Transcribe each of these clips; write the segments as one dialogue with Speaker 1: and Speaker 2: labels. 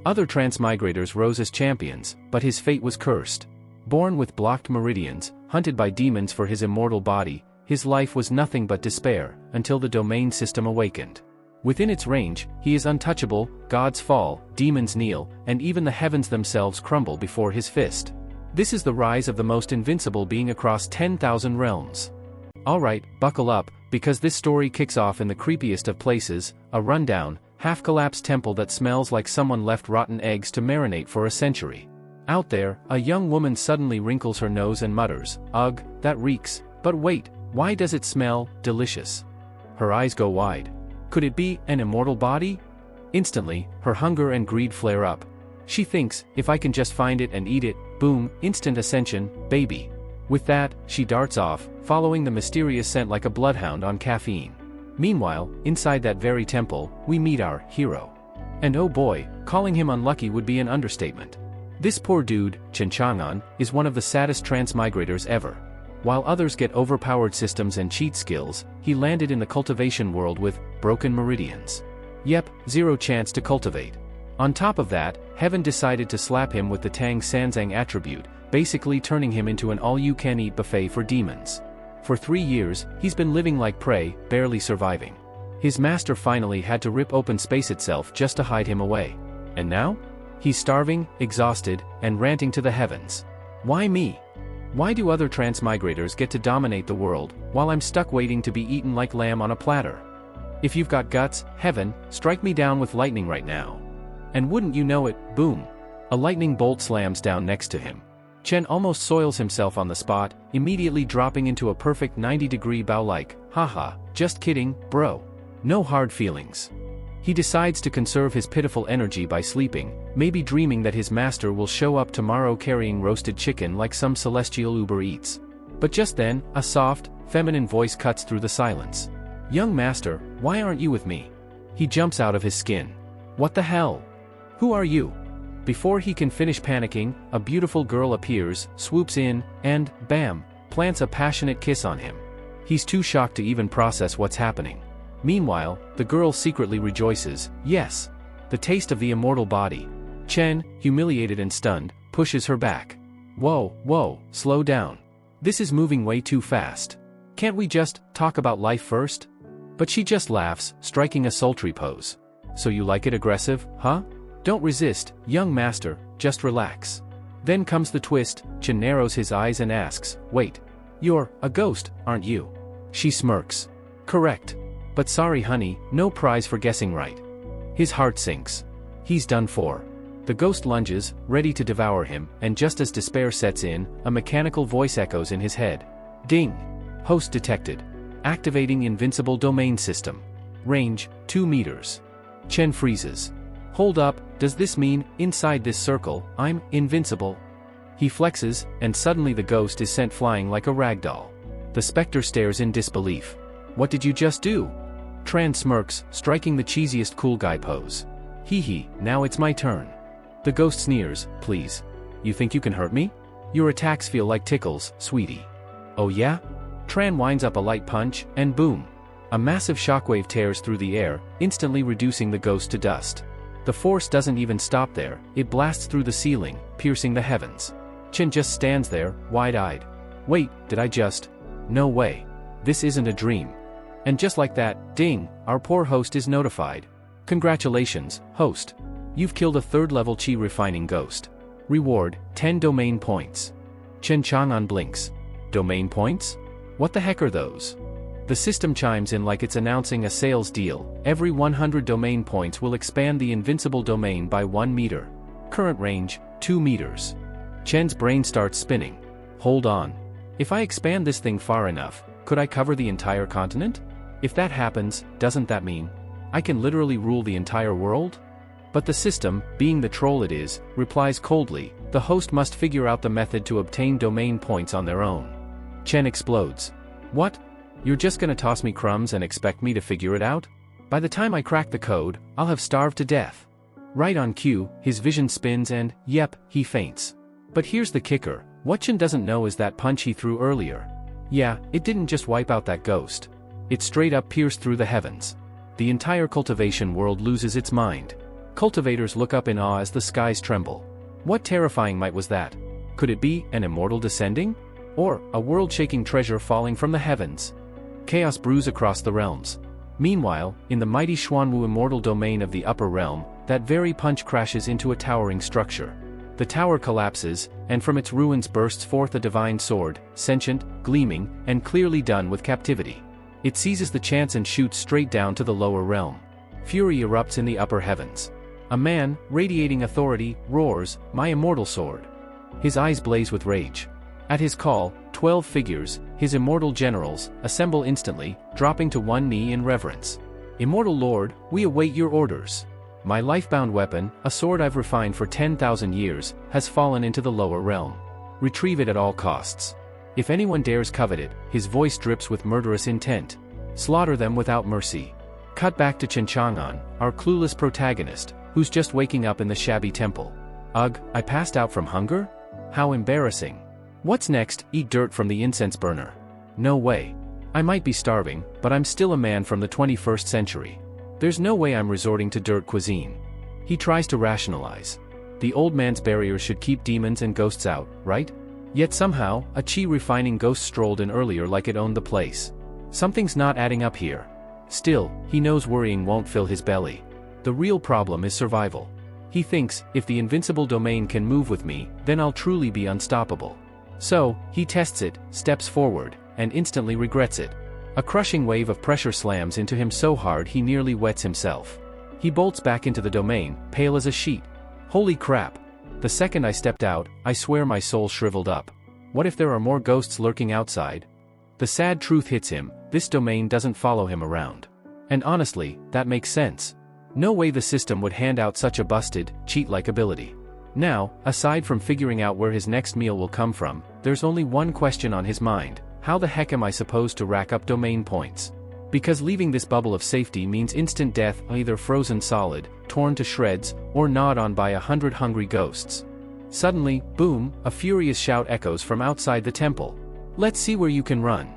Speaker 1: Other transmigrators rose as champions, but his fate was cursed. Born with blocked meridians, hunted by demons for his immortal body, his life was nothing but despair, until the domain system awakened. Within its range, he is untouchable, gods fall, demons kneel, and even the heavens themselves crumble before his fist. This is the rise of the most invincible being across 10,000 realms. Alright, buckle up, because this story kicks off in the creepiest of places, a rundown, half-collapsed temple that smells like someone left rotten eggs to marinate for a century. Out there, a young woman suddenly wrinkles her nose and mutters, "Ugh, that reeks, but wait, why does it smell delicious?" Her eyes go wide. Could it be an immortal body? Instantly, her hunger and greed flare up. She thinks, if I can just find it and eat it, boom, instant ascension, baby. With that, she darts off, following the mysterious scent like a bloodhound on caffeine. Meanwhile, inside that very temple, we meet our hero. And oh boy, calling him unlucky would be an understatement. This poor dude, Chen Chang'an, is one of the saddest transmigrators ever. While others get overpowered systems and cheat skills, he landed in the cultivation world with broken meridians. Yep, zero chance to cultivate. On top of that, heaven decided to slap him with the Tang Sanzang attribute, basically turning him into an all-you-can-eat buffet for demons. For 3 years, he's been living like prey, barely surviving. His master finally had to rip open space itself just to hide him away. And now? He's starving, exhausted, and ranting to the heavens. Why me? Why do other transmigrators get to dominate the world, while I'm stuck waiting to be eaten like lamb on a platter? If you've got guts, heaven, strike me down with lightning right now. And wouldn't you know it, boom. A lightning bolt slams down next to him. Chen almost soils himself on the spot, immediately dropping into a perfect 90-degree bow like, haha, just kidding, bro. No hard feelings. He decides to conserve his pitiful energy by sleeping, maybe dreaming that his master will show up tomorrow carrying roasted chicken like some celestial Uber Eats. But just then, a soft, feminine voice cuts through the silence. "Young master, why aren't you with me?" He jumps out of his skin. What the hell? Who are you? Before he can finish panicking, a beautiful girl appears, swoops in, and, bam, plants a passionate kiss on him. He's too shocked to even process what's happening. Meanwhile, the girl secretly rejoices, yes, the taste of the immortal body. Chen, humiliated and stunned, pushes her back. Whoa, slow down. This is moving way too fast. Can't we just talk about life first? But she just laughs, striking a sultry pose. So you like it aggressive, huh? Don't resist, young master, just relax. Then comes the twist. Chen narrows his eyes and asks, wait, you're a ghost, aren't you? She smirks. Correct. But sorry honey, no prize for guessing right. His heart sinks. He's done for. The ghost lunges, ready to devour him, and just as despair sets in, a mechanical voice echoes in his head. Ding! Host detected. Activating Invincible domain system. Range, 2 meters. Chen freezes. Hold up, does this mean, inside this circle, I'm invincible? He flexes, and suddenly the ghost is sent flying like a ragdoll. The specter stares in disbelief. What did you just do? Tran smirks, striking the cheesiest cool guy pose. Hee, now it's my turn. The ghost sneers, please. You think you can hurt me? Your attacks feel like tickles, sweetie. Oh yeah? Tran winds up a light punch, and boom. A massive shockwave tears through the air, instantly reducing the ghost to dust. The force doesn't even stop there, it blasts through the ceiling, piercing the heavens. Chen just stands there, wide-eyed. Wait, did I just? No way. This isn't a dream. And just like that, ding, our poor host is notified. Congratulations, host. You've killed a 3rd-level Qi refining ghost. Reward, 10 domain points. Chen Chang'an blinks. Domain points? What the heck are those? The system chimes in like it's announcing a sales deal. Every 100 domain points will expand the invincible domain by 1 meter. Current range, 2 meters. Chen's brain starts spinning. Hold on. If I expand this thing far enough, could I cover the entire continent? If that happens, doesn't that mean I can literally rule the entire world? But the system, being the troll it is, replies coldly, the host must figure out the method to obtain domain points on their own. Chen explodes. What? You're just gonna toss me crumbs and expect me to figure it out? By the time I crack the code, I'll have starved to death. Right on cue, his vision spins and, yep, he faints. But here's the kicker, what Chen doesn't know is that punch he threw earlier. Yeah, it didn't just wipe out that ghost. It straight up pierced through the heavens. The entire cultivation world loses its mind. Cultivators look up in awe as the skies tremble. What terrifying might was that? Could it be an immortal descending? Or a world-shaking treasure falling from the heavens? Chaos brews across the realms. Meanwhile, in the mighty Xuanwu immortal domain of the upper realm, that very punch crashes into a towering structure. The tower collapses, and from its ruins bursts forth a divine sword, sentient, gleaming, and clearly done with captivity. It seizes the chance and shoots straight down to the lower realm. Fury erupts in the upper heavens. A man, radiating authority, roars, "My immortal sword!" His eyes blaze with rage. At his call, 12 figures, his immortal generals, assemble instantly, dropping to one knee in reverence. "Immortal Lord, we await your orders. My life-bound weapon, a sword I've refined for 10,000 years, has fallen into the lower realm. Retrieve it at all costs. If anyone dares covet it," his voice drips with murderous intent. "Slaughter them without mercy." Cut back to Chang'an, our clueless protagonist, who's just waking up in the shabby temple. "Ugh, I passed out from hunger? How embarrassing. What's next? Eat dirt from the incense burner. No way. I might be starving, but I'm still a man from the 21st century. There's no way I'm resorting to dirt cuisine." He tries to rationalize. The old man's barriers should keep demons and ghosts out, right? Yet somehow, a chi-refining ghost strolled in earlier like it owned the place. Something's not adding up here. Still, he knows worrying won't fill his belly. The real problem is survival. He thinks, if the invincible domain can move with me, then I'll truly be unstoppable. So, he tests it, steps forward, and instantly regrets it. A crushing wave of pressure slams into him so hard he nearly wets himself. He bolts back into the domain, pale as a sheet. Holy crap! The second I stepped out, I swear my soul shriveled up. What if there are more ghosts lurking outside? The sad truth hits him, this domain doesn't follow him around. And honestly, that makes sense. No way the system would hand out such a busted, cheat-like ability. Now, aside from figuring out where his next meal will come from, there's only one question on his mind: how the heck am I supposed to rack up domain points? Because leaving this bubble of safety means instant death, either frozen solid, torn to shreds, or gnawed on by 100 hungry ghosts. Suddenly, boom, a furious shout echoes from outside the temple. "Let's see where you can run."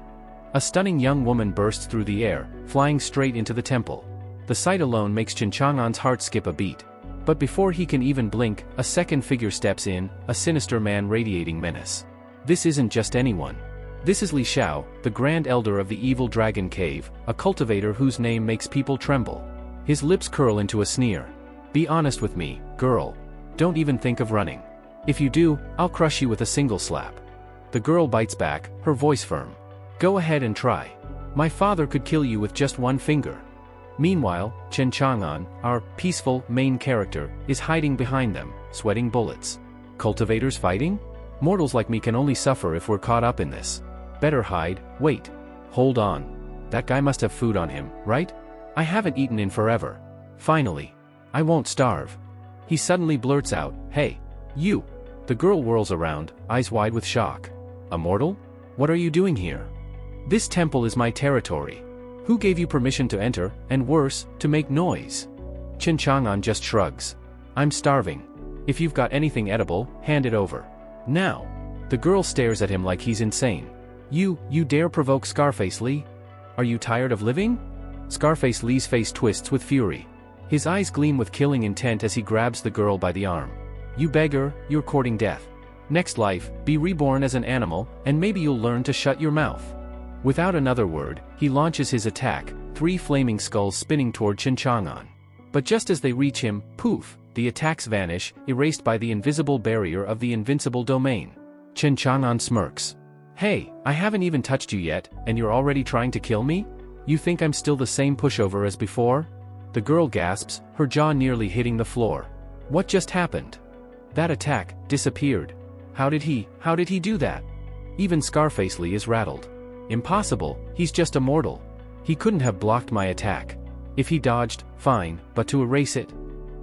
Speaker 1: A stunning young woman bursts through the air, flying straight into the temple. The sight alone makes Chang'an's heart skip a beat. But before he can even blink, a second figure steps in, a sinister man radiating menace. This isn't just anyone. This is Li Xiao, the Grand Elder of the Evil Dragon Cave, a cultivator whose name makes people tremble. His lips curl into a sneer. "Be honest with me, girl. Don't even think of running. If you do, I'll crush you with a single slap." The girl bites back, her voice firm. "Go ahead and try. My father could kill you with just one finger." Meanwhile, Chang'an, our peaceful main character, is hiding behind them, sweating bullets. Cultivators fighting? Mortals like me can only suffer if we're caught up in this. Better hide. Wait. Hold on. That guy must have food on him, right? I haven't eaten in forever. Finally. I won't starve. He suddenly blurts out, "Hey. You." The girl whirls around, eyes wide with shock. "A mortal? What are you doing here? This temple is my territory. Who gave you permission to enter, and worse, to make noise?" Chang'an just shrugs. "I'm starving. If you've got anything edible, hand it over. Now." The girl stares at him like he's insane. You dare provoke Scarface Lee? Are you tired of living?" Scarface Lee's face twists with fury. His eyes gleam with killing intent as he grabs the girl by the arm. "You beggar, you're courting death. Next life, be reborn as an animal, and maybe you'll learn to shut your mouth." Without another word, he launches his attack, 3 flaming skulls spinning toward Chang'an. But just as they reach him, poof, the attacks vanish, erased by the invisible barrier of the invincible domain. Chang'an smirks. "Hey, I haven't even touched you yet, and you're already trying to kill me? You think I'm still the same pushover as before?" The girl gasps, her jaw nearly hitting the floor. What just happened? That attack disappeared. How did he do that? Even Scarface Lee is rattled. Impossible, he's just a mortal. He couldn't have blocked my attack. If he dodged, fine, but to erase it?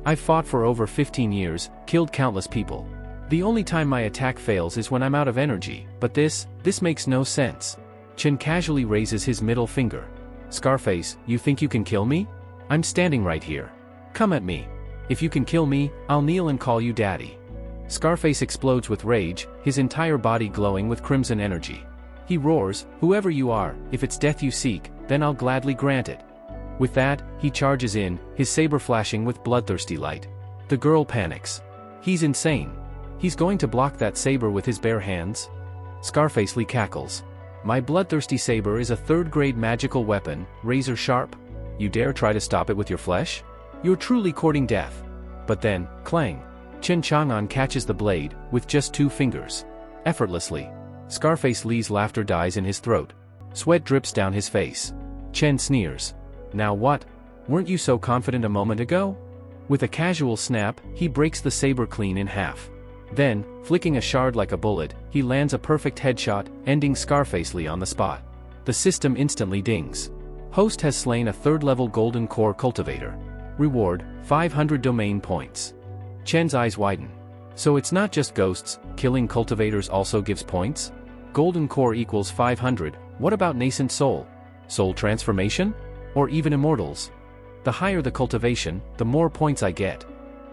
Speaker 1: I've fought for over 15 years, killed countless people. The only time my attack fails is when I'm out of energy, but this makes no sense. Chen casually raises his middle finger. "Scarface, you think you can kill me? I'm standing right here. Come at me. If you can kill me, I'll kneel and call you daddy." Scarface explodes with rage, his entire body glowing with crimson energy. He roars, "Whoever you are, if it's death you seek, then I'll gladly grant it." With that, he charges in, his saber flashing with bloodthirsty light. The girl panics. He's insane. He's going to block that saber with his bare hands? Scarfacely cackles. My bloodthirsty saber is a third-grade magical weapon, razor sharp. You dare try to stop it with your flesh? You're truly courting death. But then, clang. Chen Chang'an catches the blade, with just 2 fingers. Effortlessly. Scarface Li's laughter dies in his throat. Sweat drips down his face. Chen sneers. Now what? Weren't you so confident a moment ago? With a casual snap, he breaks the saber clean in half. Then, flicking a shard like a bullet, he lands a perfect headshot, ending Scarface Li on the spot. The system instantly dings. Host has slain a 3rd-level golden core cultivator. Reward, 500 domain points. Chen's eyes widen. So it's not just ghosts, killing cultivators also gives points? Golden core equals 500, what about nascent soul? Soul transformation? Or even immortals? The higher the cultivation, the more points I get.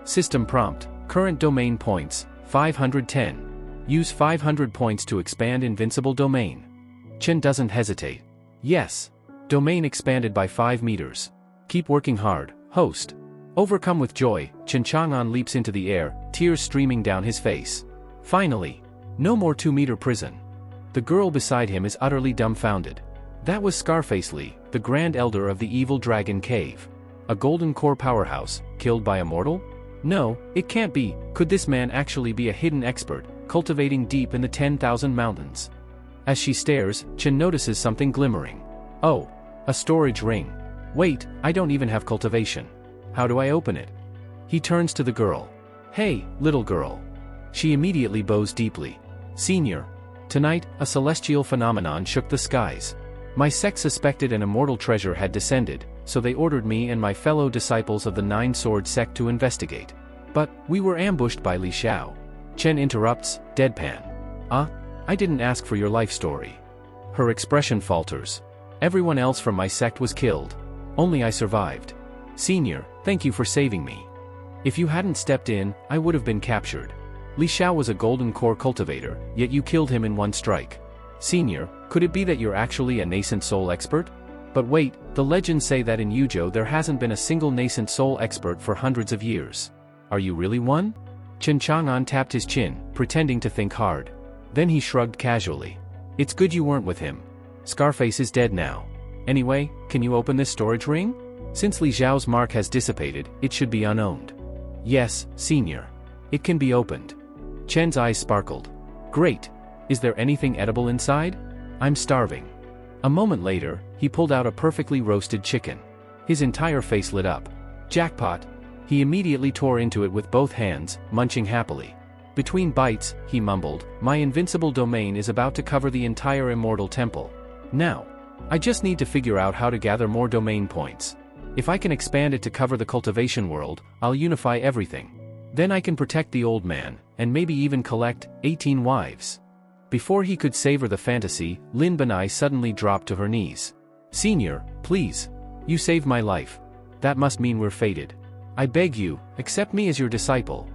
Speaker 1: System prompt, current domain points, 510. Use 500 points to expand Invincible domain. Chen doesn't hesitate. Yes. Domain expanded by 5 meters. Keep working hard, host. Overcome with joy, Chen Chang'an leaps into the air, tears streaming down his face. Finally. No more 2-meter prison. The girl beside him is utterly dumbfounded. That was Scarface Li, the Grand Elder of the Evil Dragon Cave. A golden core powerhouse, killed by a mortal? No, it can't be. Could this man actually be a hidden expert, cultivating deep in the 10,000 mountains? As she stares, Chen notices something glimmering. Oh, a storage ring. Wait, I don't even have cultivation. How do I open it? He turns to the girl. Hey, little girl. She immediately bows deeply. Senior. Tonight, a celestial phenomenon shook the skies. My sect suspected an immortal treasure had descended, so they ordered me and my fellow disciples of the 9-sword sect to investigate. But, we were ambushed by Li Xiao. Chen interrupts, deadpan. I didn't ask for your life story. Her expression falters. Everyone else from my sect was killed. Only I survived. Senior, thank you for saving me. If you hadn't stepped in, I would have been captured. Li Xiao was a golden core cultivator, yet you killed him in one strike. Senior, could it be that you're actually a nascent soul expert? But wait, the legends say that in Yuzhou there hasn't been a single nascent soul expert for hundreds of years. Are you really one? Chen Chang'an tapped his chin, pretending to think hard. Then he shrugged casually. It's good you weren't with him. Scarface is dead now. Anyway, can you open this storage ring? Since Li Xiao's mark has dissipated, it should be unowned. Yes, Senior. It can be opened. Chen's eyes sparkled. Great. Is there anything edible inside? I'm starving. A moment later, he pulled out a perfectly roasted chicken. His entire face lit up. Jackpot. He immediately tore into it with both hands, munching happily. Between bites, he mumbled, my invincible domain is about to cover the entire immortal temple. Now, I just need to figure out how to gather more domain points. If I can expand it to cover the cultivation world, I'll unify everything. Then I can protect the old man, and maybe even collect 18 wives. Before he could savor the fantasy, Lin Benai suddenly dropped to her knees. Senior, please. You saved my life. That must mean we're fated. I beg you, accept me as your disciple.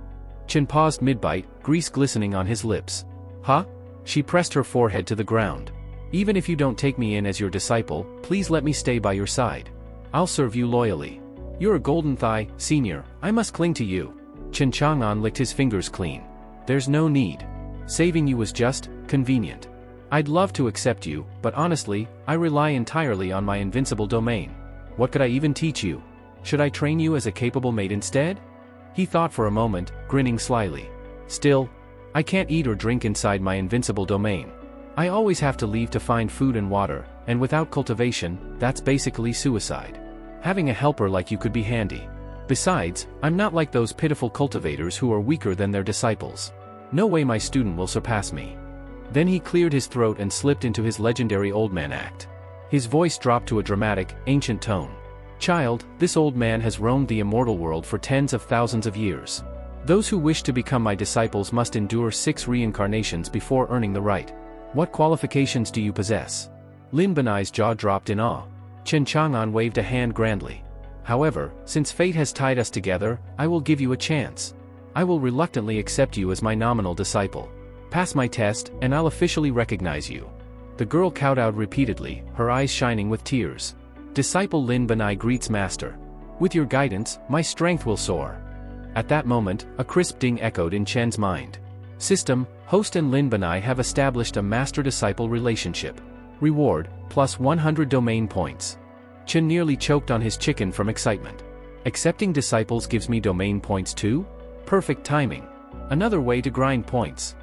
Speaker 1: Chen paused mid-bite, grease glistening on his lips. Huh? She pressed her forehead to the ground. Even if you don't take me in as your disciple, please let me stay by your side. I'll serve you loyally. You're a golden thigh, Senior, I must cling to you. Chen Chang'an licked his fingers clean. There's no need. Saving you was just convenient. I'd love to accept you, but honestly, I rely entirely on my invincible domain. What could I even teach you? Should I train you as a capable mate instead? He thought for a moment, grinning slyly. Still, I can't eat or drink inside my invincible domain. I always have to leave to find food and water, and without cultivation, that's basically suicide. Having a helper like you could be handy. Besides, I'm not like those pitiful cultivators who are weaker than their disciples. No way my student will surpass me. Then he cleared his throat and slipped into his legendary old man act. His voice dropped to a dramatic, ancient tone. Child, this old man has roamed the immortal world for tens of thousands of years. Those who wish to become my disciples must endure 6 reincarnations before earning the right. What qualifications do you possess? Lin Benai's jaw dropped in awe. Chen Chang'an waved a hand grandly. However, since fate has tied us together, I will give you a chance. I will reluctantly accept you as my nominal disciple. Pass my test, and I'll officially recognize you. The girl kowtowed repeatedly, her eyes shining with tears. Disciple Lin Banai greets Master. With your guidance, my strength will soar. At that moment, a crisp ding echoed in Chen's mind. System, host and Lin Banai have established a master-disciple relationship. Reward, plus 100 domain points. Chen nearly choked on his chicken from excitement. Accepting disciples gives me domain points too? Perfect timing. Another way to grind points.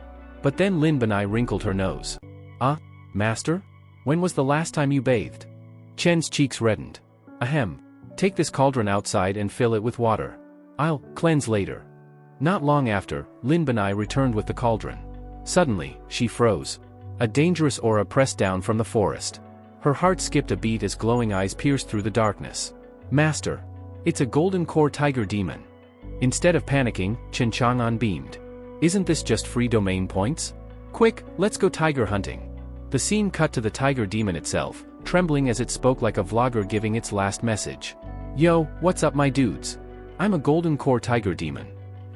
Speaker 1: But then Lin Banai wrinkled her nose. Master? When was the last time you bathed? Chen's cheeks reddened. Ahem. Take this cauldron outside and fill it with water. I'll cleanse later. Not long after, Lin Banai returned with the cauldron. Suddenly, she froze. A dangerous aura pressed down from the forest. Her heart skipped a beat as glowing eyes pierced through the darkness. Master. It's a golden core tiger demon. Instead of panicking, Chen Chang'an beamed. Isn't this just free domain points? Quick, let's go tiger hunting. The scene cut to the tiger demon itself, trembling as it spoke like a vlogger giving its last message. Yo, what's up my dudes? I'm a golden core tiger demon.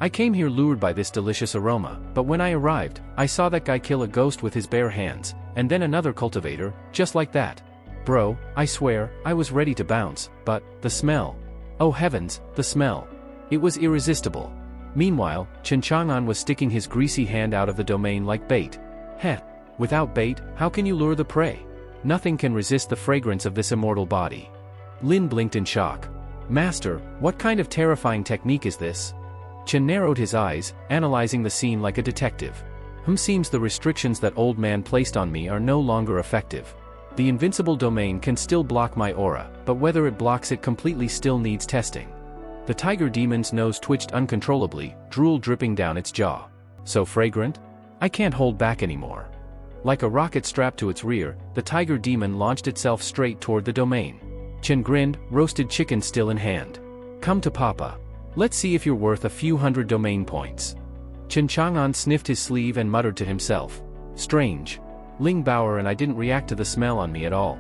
Speaker 1: I came here lured by this delicious aroma, but when I arrived, I saw that guy kill a ghost with his bare hands, and then another cultivator, just like that. Bro, I swear, I was ready to bounce, but, the smell. Oh heavens, the smell. It was irresistible. Meanwhile, Chen Chang'an was sticking his greasy hand out of the domain like bait. Heh. Without bait, how can you lure the prey? Nothing can resist the fragrance of this immortal body. Lin blinked in shock. Master, what kind of terrifying technique is this? Chen narrowed his eyes, analyzing the scene like a detective. Seems the restrictions that old man placed on me are no longer effective. The invincible domain can still block my aura, but whether it blocks it completely still needs testing. The tiger demon's nose twitched uncontrollably, drool dripping down its jaw. So fragrant? I can't hold back anymore. Like a rocket strapped to its rear, the tiger demon launched itself straight toward the domain. Chen grinned, roasted chicken still in hand. Come to Papa. Let's see if you're worth a few hundred domain points. Chen Chang'an sniffed his sleeve and muttered to himself. Strange. Ling Bauer and I didn't react to the smell on me at all.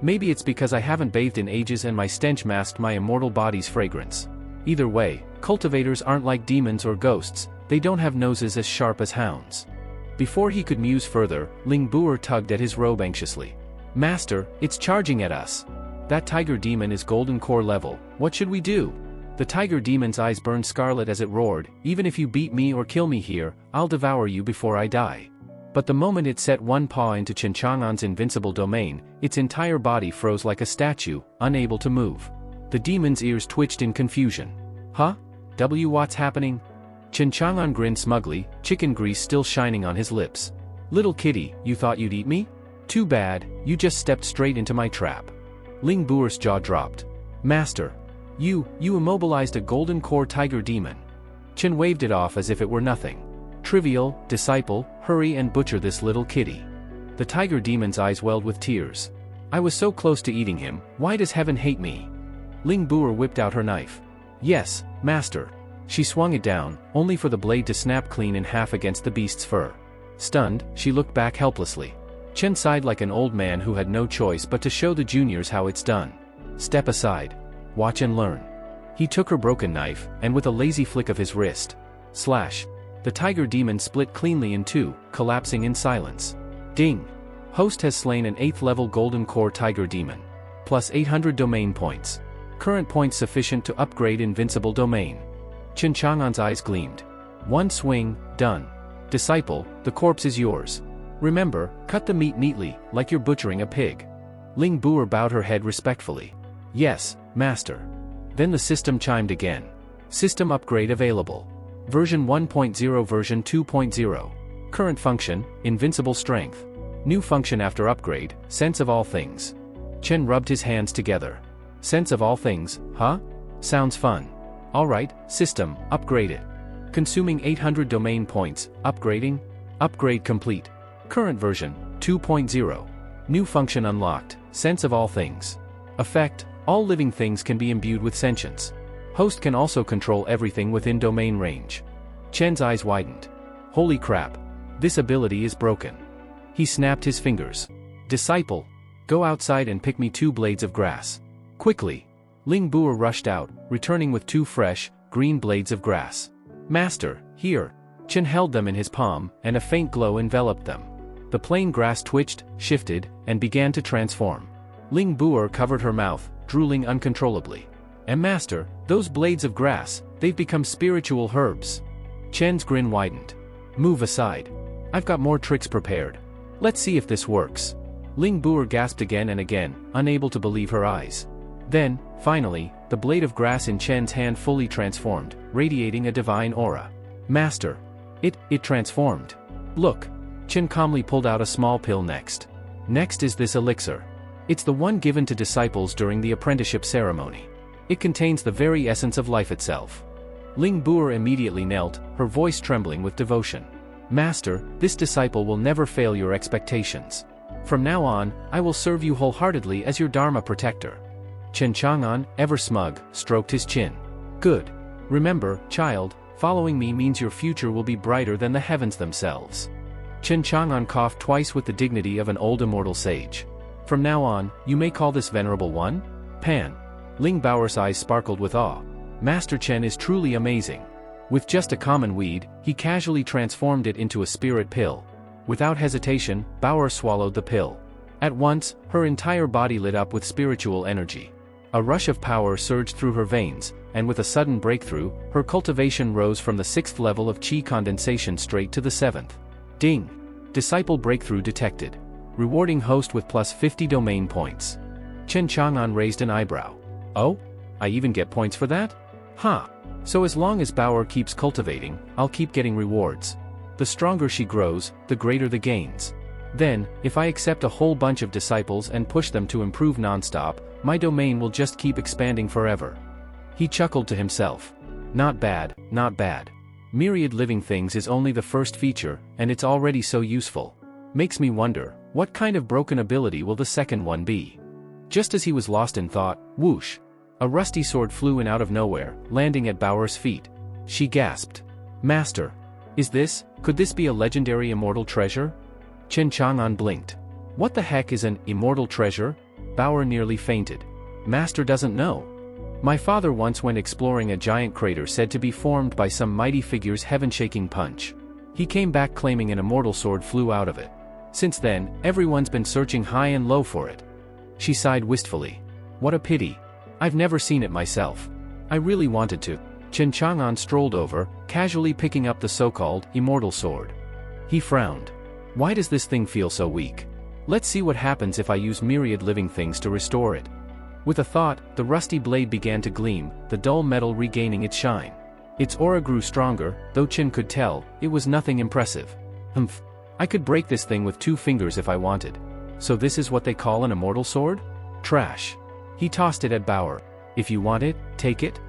Speaker 1: Maybe it's because I haven't bathed in ages and my stench masked my immortal body's fragrance. Either way, cultivators aren't like demons or ghosts, they don't have noses as sharp as hounds. Before he could muse further, Ling Bauer tugged at his robe anxiously. Master, it's charging at us. That tiger demon is golden core level, what should we do? The tiger demon's eyes burned scarlet as it roared, even if you beat me or kill me here, I'll devour you before I die. But the moment it set one paw into Chen Chang'an's invincible domain, its entire body froze like a statue, unable to move. The demon's ears twitched in confusion. What's happening? Chen Chang'an grinned smugly, chicken grease still shining on his lips. Little kitty, you thought you'd eat me? Too bad, you just stepped straight into my trap. Ling Bauer's jaw dropped. Master. You immobilized a golden core tiger demon. Chen waved it off as if it were nothing. Trivial, disciple, hurry and butcher this little kitty. The tiger demon's eyes welled with tears. I was so close to eating him, why does heaven hate me? Ling Bauer whipped out her knife. Yes, master. She swung it down, only for the blade to snap clean in half against the beast's fur. Stunned, she looked back helplessly. Chen sighed like an old man who had no choice but to show the juniors how it's done. Step aside. Watch and learn. He took her broken knife, and with a lazy flick of his wrist, slash. The tiger demon split cleanly in two, collapsing in silence. Ding! Host has slain an 8th level golden core tiger demon. Plus 800 domain points. Current points sufficient to upgrade invincible domain. Chen Chang'an's eyes gleamed. One swing, done. Disciple, the corpse is yours. Remember, cut the meat neatly, like you're butchering a pig. Ling Bauer bowed her head respectfully. Yes, master. Then the system chimed again. System upgrade available. Version 1.0 Version 2.0. Current function, invincible strength. New function after upgrade, sense of all things. Chen rubbed his hands together. Sense of all things, huh? Sounds fun. Alright, system, upgrade it. Consuming 800 domain points, upgrading? Upgrade complete. Current version, 2.0. New function unlocked, sense of all things. Effect, all living things can be imbued with sentience. Host can also control everything within domain range. Chen's eyes widened. Holy crap. This ability is broken. He snapped his fingers. Disciple. Go outside and pick me 2 blades of grass. Quickly. Ling Bauer rushed out, returning with 2 fresh, green blades of grass. Master, here. Chen held them in his palm, and a faint glow enveloped them. The plain grass twitched, shifted, and began to transform. Ling Buer covered her mouth, drooling uncontrollably. And master, those blades of grass, they've become spiritual herbs. Chen's grin widened. Move aside. I've got more tricks prepared. Let's see if this works. Ling Buer gasped again and again, unable to believe her eyes. Then, finally, the blade of grass in Chen's hand fully transformed, radiating a divine aura. Master. It transformed. Look. Chen calmly pulled out a small pill next. Next is this elixir. It's the one given to disciples during the apprenticeship ceremony. It contains the very essence of life itself. Ling Buer immediately knelt, her voice trembling with devotion. Master, this disciple will never fail your expectations. From now on, I will serve you wholeheartedly as your Dharma protector. Chen Chang'an, ever smug, stroked his chin. Good. Remember, child, following me means your future will be brighter than the heavens themselves. Chen Chang'an coughed twice with the dignity of an old immortal sage. From now on, you may call this venerable one? Pan. Ling Baoer's eyes sparkled with awe. Master Chen is truly amazing. With just a common weed, he casually transformed it into a spirit pill. Without hesitation, Baoer swallowed the pill. At once, her entire body lit up with spiritual energy. A rush of power surged through her veins, and with a sudden breakthrough, her cultivation rose from the 6th level of qi condensation straight to the 7th. Ding! Disciple breakthrough detected. Rewarding host with plus 50 domain points. Chen Chang'an raised an eyebrow. Oh? I even get points for that? Huh. So as long as Baoer keeps cultivating, I'll keep getting rewards. The stronger she grows, the greater the gains. Then, if I accept a whole bunch of disciples and push them to improve nonstop, my domain will just keep expanding forever. He chuckled to himself. Not bad, not bad. Myriad living things is only the first feature, and it's already so useful. Makes me wonder, what kind of broken ability will the second one be? Just as he was lost in thought, whoosh! A rusty sword flew in out of nowhere, landing at Baoer's feet. She gasped. Master! Could this be a legendary immortal treasure? Chen Chang'an blinked. What the heck is an immortal treasure? Baoer nearly fainted. Master doesn't know. My father once went exploring a giant crater said to be formed by some mighty figure's heaven-shaking punch. He came back claiming an immortal sword flew out of it. Since then, everyone's been searching high and low for it. She sighed wistfully. What a pity. I've never seen it myself. I really wanted to. Chen Chang'an strolled over, casually picking up the so-called immortal sword. He frowned. Why does this thing feel so weak? Let's see what happens if I use myriad living things to restore it. With a thought, the rusty blade began to gleam, the dull metal regaining its shine. Its aura grew stronger, though Chen could tell, it was nothing impressive. Humph. I could break this thing with 2 fingers if I wanted. So this is what they call an immortal sword? Trash. He tossed it at Baoer. If you want it, take it.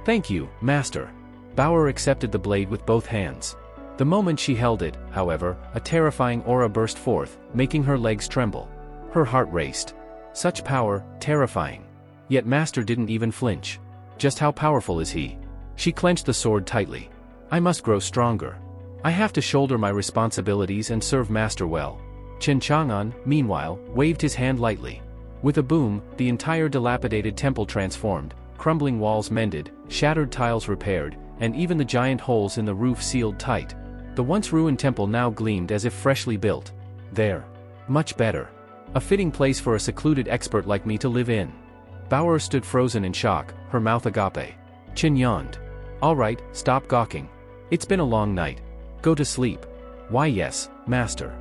Speaker 1: Thank you, master. Baoer accepted the blade with both hands. The moment she held it, however, a terrifying aura burst forth, making her legs tremble. Her heart raced. Such power, terrifying. Yet master didn't even flinch. Just how powerful is he? She clenched the sword tightly. I must grow stronger. I have to shoulder my responsibilities and serve master well. Chen Chang'an, meanwhile, waved his hand lightly. With a boom, the entire dilapidated temple transformed, crumbling walls mended, shattered tiles repaired, and even the giant holes in the roof sealed tight. The once ruined temple now gleamed as if freshly built. There. Much better. A fitting place for a secluded expert like me to live in. Baoer stood frozen in shock, her mouth agape. Chen yawned. All right, stop gawking. It's been a long night. Go to sleep. Why yes, master.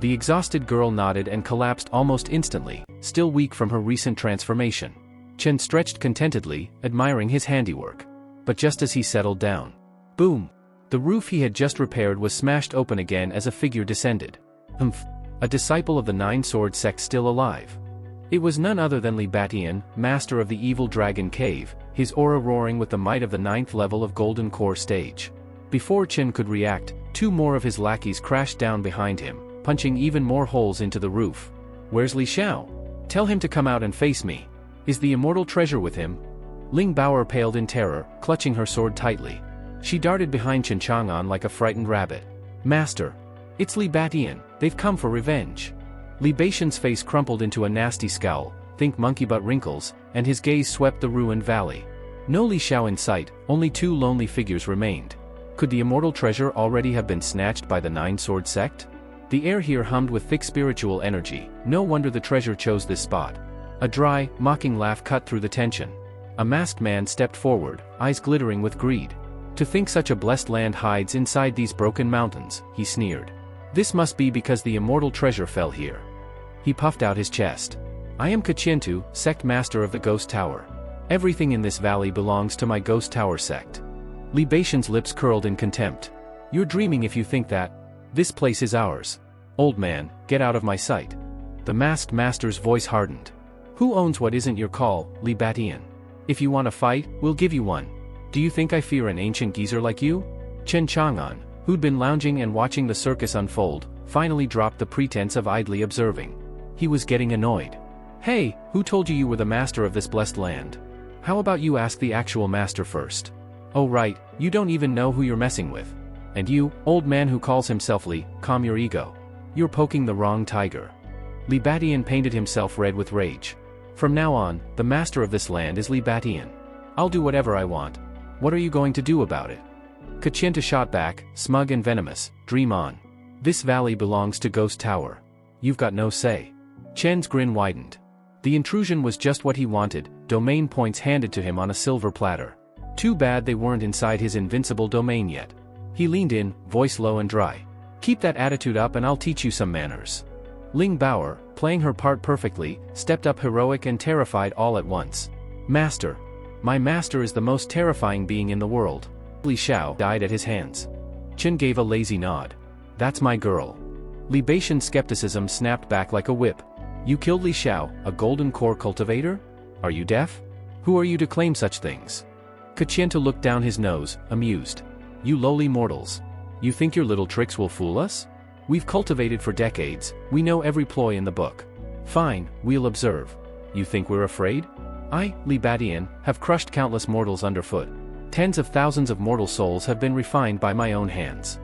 Speaker 1: The exhausted girl nodded and collapsed almost instantly, still weak from her recent transformation. Chen stretched contentedly, admiring his handiwork. But just as he settled down. Boom! The roof he had just repaired was smashed open again as a figure descended. Humph! A disciple of the Nine-Sword sect still alive. It was none other than Li Batian, master of the evil dragon cave, his aura roaring with the might of the 9th level of Golden Core stage. Before Chen could react, 2 more of his lackeys crashed down behind him, punching even more holes into the roof. Where's Li Xiao? Tell him to come out and face me. Is the immortal treasure with him? Ling Baoer paled in terror, clutching her sword tightly. She darted behind Chen Chang'an like a frightened rabbit. Master! It's Li Batian, they've come for revenge. Li Batian's face crumpled into a nasty scowl, think monkey butt wrinkles, and his gaze swept the ruined valley. No Li Xiao in sight, only 2 lonely figures remained. Could the immortal treasure already have been snatched by the Nine-Sword sect? The air here hummed with thick spiritual energy, no wonder the treasure chose this spot. A dry, mocking laugh cut through the tension. A masked man stepped forward, eyes glittering with greed. To think such a blessed land hides inside these broken mountains, he sneered. This must be because the immortal treasure fell here. He puffed out his chest. I am Kachintu, sect master of the Ghost Tower. Everything in this valley belongs to my Ghost Tower sect. Libation's lips curled in contempt. You're dreaming if you think that. This place is ours. Old man, get out of my sight. The masked master's voice hardened. Who owns what isn't your call, Libatian? If you want a fight, we'll give you one. Do you think I fear an ancient geezer like you? Chen Chang'an, who'd been lounging and watching the circus unfold, finally dropped the pretense of idly observing. He was getting annoyed. Hey, who told you were the master of this blessed land? How about you ask the actual master first? Oh right, you don't even know who you're messing with. And you, old man who calls himself Li, calm your ego. You're poking the wrong tiger. Libatian painted himself red with rage. From now on, the master of this land is Libatian. I'll do whatever I want. What are you going to do about it? Kachinta shot back, smug and venomous, dream on. This valley belongs to Ghost Tower. You've got no say. Chen's grin widened. The intrusion was just what he wanted, domain points handed to him on a silver platter. Too bad they weren't inside his invincible domain yet. He leaned in, voice low and dry. Keep that attitude up and I'll teach you some manners. Ling Baoer, playing her part perfectly, stepped up heroic and terrified all at once. Master. My master is the most terrifying being in the world. Li Xiao died at his hands. Chen gave a lazy nod. That's my girl. Libation skepticism snapped back like a whip. You killed Li Xiao, a golden core cultivator? Are you deaf? Who are you to claim such things? Kachinta looked down his nose, amused. You lowly mortals. You think your little tricks will fool us? We've cultivated for decades, we know every ploy in the book. Fine, we'll observe. You think we're afraid? I, Libatian, have crushed countless mortals underfoot. Tens of thousands of mortal souls have been refined by my own hands.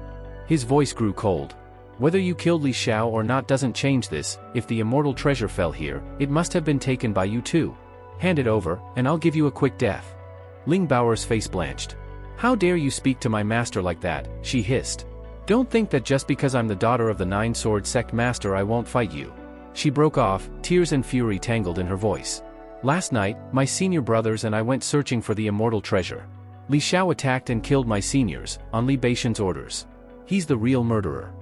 Speaker 1: His voice grew cold. Whether you killed Li Xiao or not doesn't change this. If the immortal treasure fell here, it must have been taken by you too. Hand it over, and I'll give you a quick death. Ling Baoer's face blanched. How dare you speak to my master like that, she hissed. Don't think that just because I'm the daughter of the Nine-Sword Sect Master I won't fight you. She broke off, tears and fury tangled in her voice. Last night, my senior brothers and I went searching for the immortal treasure. Li Xiao attacked and killed my seniors, on Libation's orders. He's the real murderer.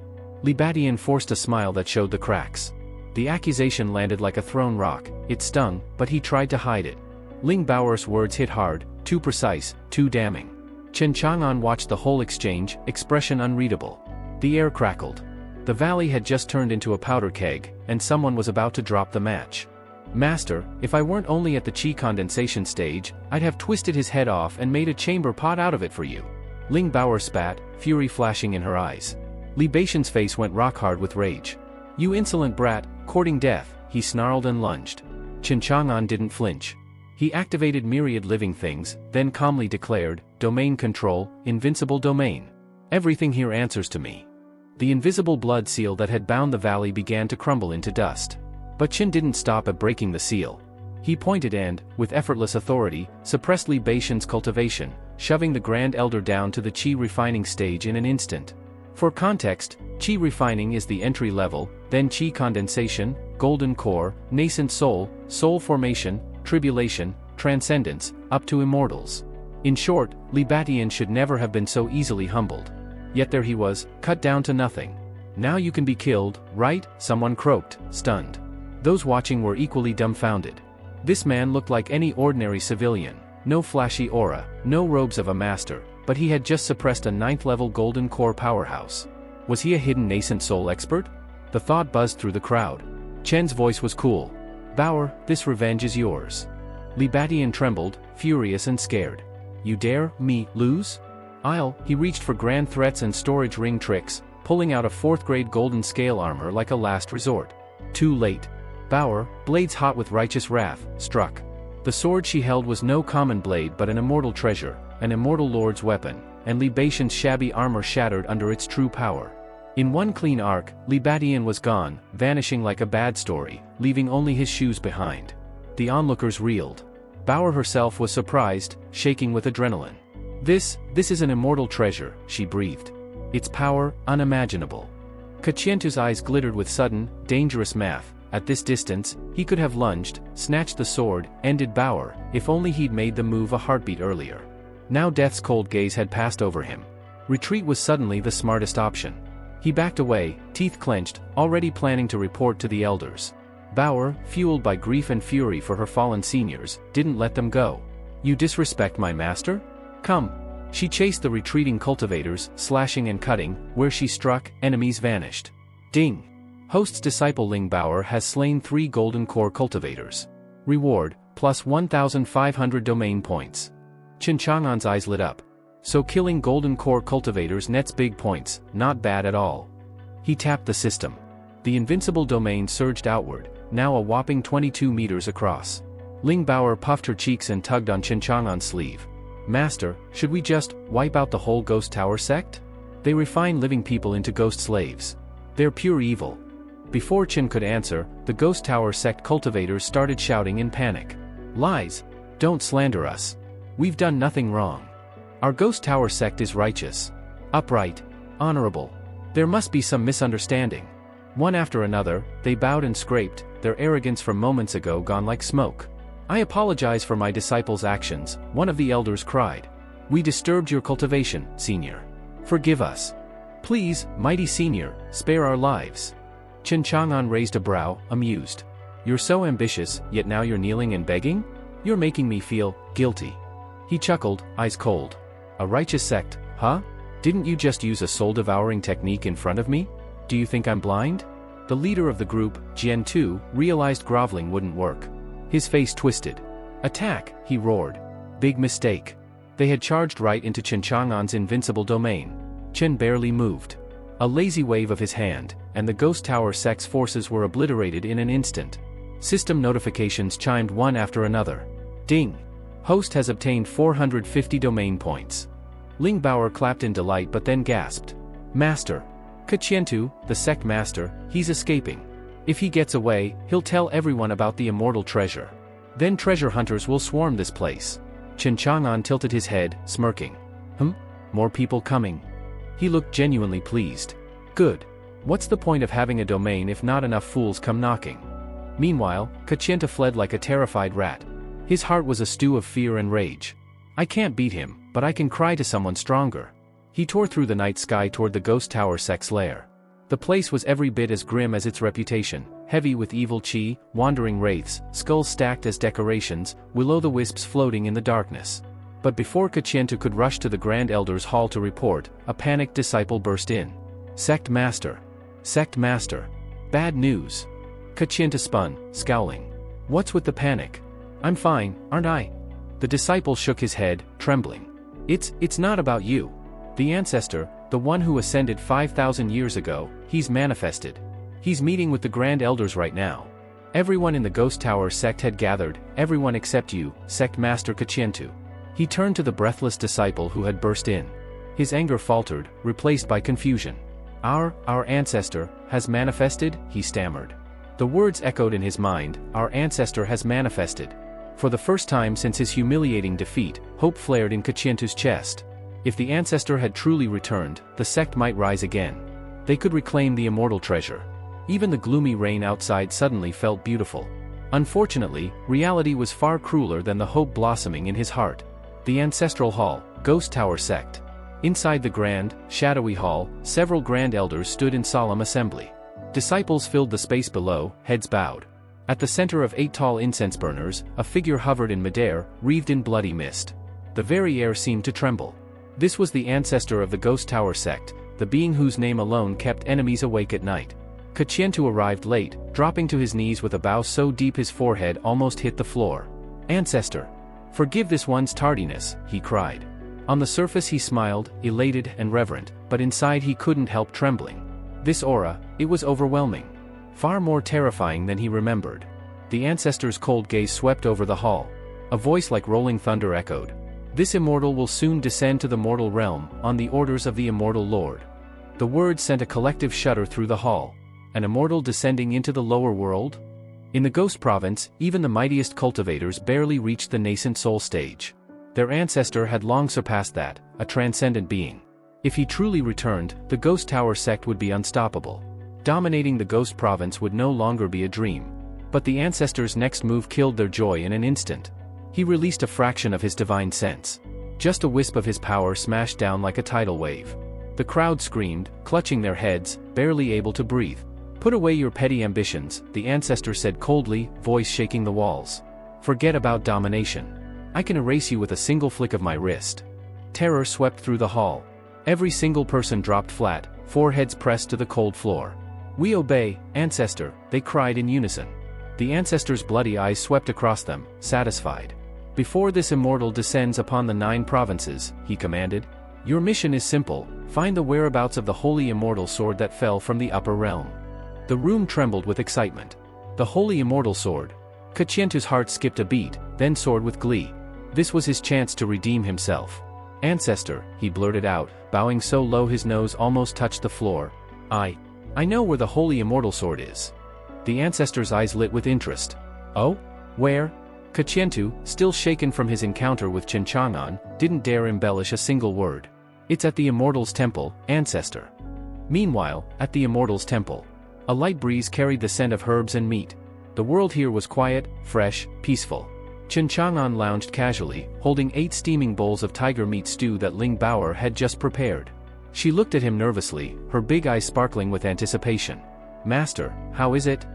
Speaker 1: Libatian forced a smile that showed the cracks. The accusation landed like a thrown rock, it stung, but he tried to hide it. Ling Baoer's words hit hard, too precise, too damning. Chen Chang'an watched the whole exchange, expression unreadable. The air crackled. The valley had just turned into a powder keg, and someone was about to drop the match. Master, if I weren't only at the chi condensation stage, I'd have twisted his head off and made a chamber pot out of it for you. Ling Baoer spat, fury flashing in her eyes. Libation's face went rock hard with rage. You insolent brat, courting death, he snarled and lunged. Chen Chang'an didn't flinch. He activated myriad living things, then calmly declared, Domain control, Invincible domain. Everything here answers to me. The invisible blood seal that had bound the valley began to crumble into dust. But Chen didn't stop at breaking the seal. He pointed and, with effortless authority, suppressed Libation's cultivation, shoving the Grand Elder down to the chi refining stage in an instant. For context, chi refining is the entry level, then chi condensation, golden core, nascent soul, soul formation, tribulation, transcendence, up to immortals. In short, Libatian should never have been so easily humbled. Yet there he was, cut down to nothing. Now you can be killed, right? Someone croaked, stunned. Those watching were equally dumbfounded. This man looked like any ordinary civilian, no flashy aura, no robes of a master, but he had just suppressed a 9th-level golden core powerhouse. Was he a hidden nascent soul expert? The thought buzzed through the crowd. Chen's voice was cool. Baoer, this revenge is yours. Libatian trembled, furious and scared. You dare me lose? He reached for grand threats and storage ring tricks, pulling out a 4th-grade golden scale armor like a last resort. Too late. Baoer, blades hot with righteous wrath, struck. The sword she held was no common blade but an immortal treasure, an immortal lord's weapon, and Libation's shabby armor shattered under its true power. In one clean arc, Libatian was gone, vanishing like a bad story, leaving only his shoes behind. The onlookers reeled. Baoer herself was surprised, shaking with adrenaline. This is an immortal treasure, she breathed. Its power, unimaginable. Kachintu's eyes glittered with sudden, dangerous math, At this distance, he could have lunged, snatched the sword, ended Bauer, if only he'd made the move a heartbeat earlier. Now death's cold gaze had passed over him. Retreat was suddenly the smartest option. He backed away, teeth clenched, already planning to report to the elders. Bauer, fueled by grief and fury for her fallen seniors, didn't let them go. "You disrespect my master? Come." She chased the retreating cultivators, slashing and cutting. Where she struck, enemies vanished. Ding! Host's disciple Ling Bauer has slain 3 golden core cultivators. Reward, plus 1,500 domain points. Qin Chang'an's eyes lit up. So killing golden core cultivators nets big points, not bad at all. He tapped the system. The invincible domain surged outward, now a whopping 22 meters across. Ling Bauer puffed her cheeks and tugged on Qin Chang'an's sleeve. "Master, should we just wipe out the whole Ghost Tower sect? They refine living people into ghost slaves. They're pure evil." Before Qin could answer, the Ghost Tower sect cultivators started shouting in panic. "Lies! Don't slander us. We've done nothing wrong. Our Ghost Tower sect is righteous, upright, honorable. There must be some misunderstanding." One after another, they bowed and scraped, their arrogance from moments ago gone like smoke. "I apologize for my disciples' actions," one of the elders cried. "We disturbed your cultivation, senior. Forgive us. Please, mighty senior, spare our lives." Qin Chang'an raised a brow, amused. "You're so ambitious, yet now you're kneeling and begging? You're making me feel guilty." He chuckled, eyes cold. "A righteous sect, huh? Didn't you just use a soul-devouring technique in front of me? Do you think I'm blind?" The leader of the group, Jian Tu, realized groveling wouldn't work. His face twisted. "Attack!" he roared. Big mistake. They had charged right into Qin Chang'an's invincible domain. Qin barely moved. A lazy wave of his hand, and the Ghost Tower sect's forces were obliterated in an instant. System notifications chimed one after another. Ding! Host has obtained 450 domain points. Ling Bauer clapped in delight but then gasped. "Master! Kachientu, the sect master, he's escaping. If he gets away, he'll tell everyone about the immortal treasure. Then treasure hunters will swarm this place." Qin Chang'an tilted his head, smirking. More people coming." He looked genuinely pleased. "Good. What's the point of having a domain if not enough fools come knocking?" Meanwhile, Kachienta fled like a terrified rat. His heart was a stew of fear and rage. "I can't beat him, but I can cry to someone stronger." He tore through the night sky toward the Ghost Tower sect's lair. The place was every bit as grim as its reputation, heavy with evil chi, wandering wraiths, skulls stacked as decorations, will-o'-the-wisps floating in the darkness. But before Kachienta could rush to the Grand Elder's hall to report, a panicked disciple burst in. "Sect Master! Sect Master! Bad news!" Kachienta spun, scowling. "What's with the panic? I'm fine, aren't I?" The disciple shook his head, trembling. It's not about you. The Ancestor, the one who ascended 5,000 years ago, he's manifested. He's meeting with the Grand Elders right now. Everyone in the Ghost Tower sect had gathered, everyone except you, Sect Master Kachientu." He turned to the breathless disciple who had burst in. His anger faltered, replaced by confusion. Our Ancestor, has manifested," he stammered. The words echoed in his mind, "Our Ancestor has manifested." For the first time since his humiliating defeat, hope flared in Kachientu's chest. If the Ancestor had truly returned, the sect might rise again. They could reclaim the immortal treasure. Even the gloomy rain outside suddenly felt beautiful. Unfortunately, reality was far crueler than the hope blossoming in his heart. The Ancestral Hall, Ghost Tower Sect. Inside the grand, shadowy hall, several Grand Elders stood in solemn assembly. Disciples filled the space below, heads bowed. At the center of 8 tall incense burners, a figure hovered in midair, wreathed in bloody mist. The very air seemed to tremble. This was the Ancestor of the Ghost Tower sect, the being whose name alone kept enemies awake at night. Kachientu arrived late, dropping to his knees with a bow so deep his forehead almost hit the floor. "Ancestor! Forgive this one's tardiness," he cried. On the surface he smiled, elated and reverent, but inside he couldn't help trembling. This aura, it was overwhelming. Far more terrifying than he remembered. The Ancestor's cold gaze swept over the hall. A voice like rolling thunder echoed. "This immortal will soon descend to the mortal realm, on the orders of the immortal lord." The word sent a collective shudder through the hall. An immortal descending into the lower world? In the Ghost Province, even the mightiest cultivators barely reached the nascent soul stage. Their Ancestor had long surpassed that, a transcendent being. If he truly returned, the Ghost Tower sect would be unstoppable. Dominating the Ghost Province would no longer be a dream. But the Ancestor's next move killed their joy in an instant. He released a fraction of his divine sense. Just a wisp of his power smashed down like a tidal wave. The crowd screamed, clutching their heads, barely able to breathe. "Put away your petty ambitions," the Ancestor said coldly, voice shaking the walls. "Forget about domination. I can erase you with a single flick of my wrist." Terror swept through the hall. Every single person dropped flat, foreheads pressed to the cold floor. "We obey, Ancestor," they cried in unison. The Ancestor's bloody eyes swept across them, satisfied. "Before this immortal descends upon the 9 provinces," he commanded, "your mission is simple: find the whereabouts of the holy immortal sword that fell from the upper realm." The room trembled with excitement. The holy immortal sword. Kachientu's heart skipped a beat, then soared with glee. This was his chance to redeem himself. "Ancestor," he blurted out, bowing so low his nose almost touched the floor. I know where the holy immortal sword is." The Ancestor's eyes lit with interest. "Oh? Where?" Kachientu, still shaken from his encounter with Chinchongan, didn't dare embellish a single word. "It's at the Immortal's temple, Ancestor." Meanwhile, at the Immortal's temple, a light breeze carried the scent of herbs and meat. The world here was quiet, fresh, peaceful. Chinchongan lounged casually, holding 8 steaming bowls of tiger meat stew that Ling Baoer had just prepared. She looked at him nervously, her big eyes sparkling with anticipation. "Master, how is it?"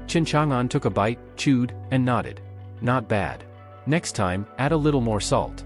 Speaker 1: Chinchongan took a bite, chewed, and nodded. "Not bad. Next time, add a little more salt."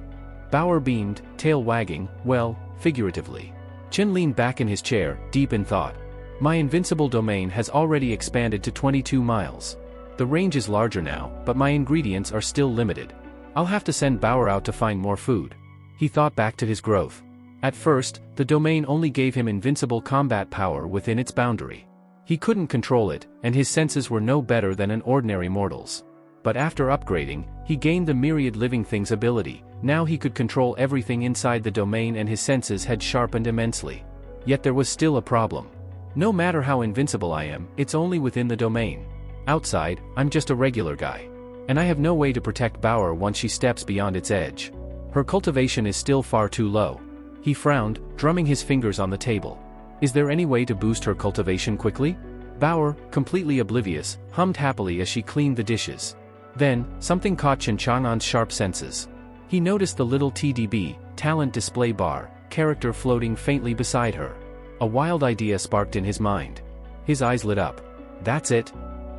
Speaker 1: Baoer beamed, tail wagging, well, figuratively. Chin leaned back in his chair, deep in thought. "My invincible domain has already expanded to 22 miles. The range is larger now, but my ingredients are still limited. I'll have to send Baoer out to find more food." He thought back to his growth. At first, the domain only gave him invincible combat power within its boundary. He couldn't control it, and his senses were no better than an ordinary mortal's. But after upgrading, he gained the myriad living things ability. Now he could control everything inside the domain and his senses had sharpened immensely. Yet there was still a problem. No matter how invincible I am, it's only within the domain. Outside, I'm just a regular guy. And I have no way to protect Baoer once she steps beyond its edge. Her cultivation is still far too low. He frowned, drumming his fingers on the table. Is there any way to boost her cultivation quickly? Baoer, completely oblivious, hummed happily as she cleaned the dishes. Then, something caught Chinchongan's sharp senses. He noticed the little TDB, talent display bar, character floating faintly beside her. A wild idea sparked in his mind. His eyes lit up. That's it.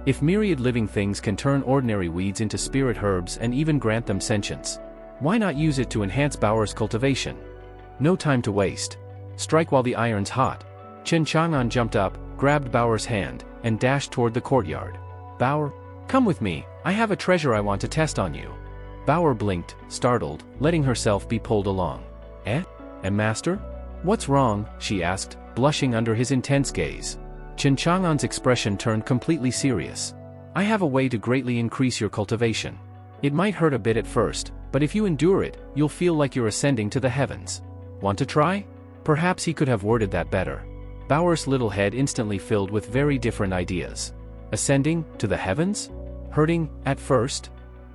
Speaker 1: If myriad living things can turn ordinary weeds into spirit herbs and even grant them sentience, why not use it to enhance Baoer's cultivation? No time to waste. Strike while the iron's hot. Chinchongan jumped up, grabbed Baoer's hand, and dashed toward the courtyard. "Baoer, come with me, I have a treasure I want to test on you." Baoer blinked, startled, letting herself be pulled along. Master? What's wrong?" she asked, blushing under his intense gaze. Chinchongan's expression turned completely serious. "I have a way to greatly increase your cultivation. It might hurt a bit at first, but if you endure it, you'll feel like you're ascending to the heavens. Want to try?" Perhaps he could have worded that better. Baoer's little head instantly filled with very different ideas. Ascending to the heavens? Hurting, at first?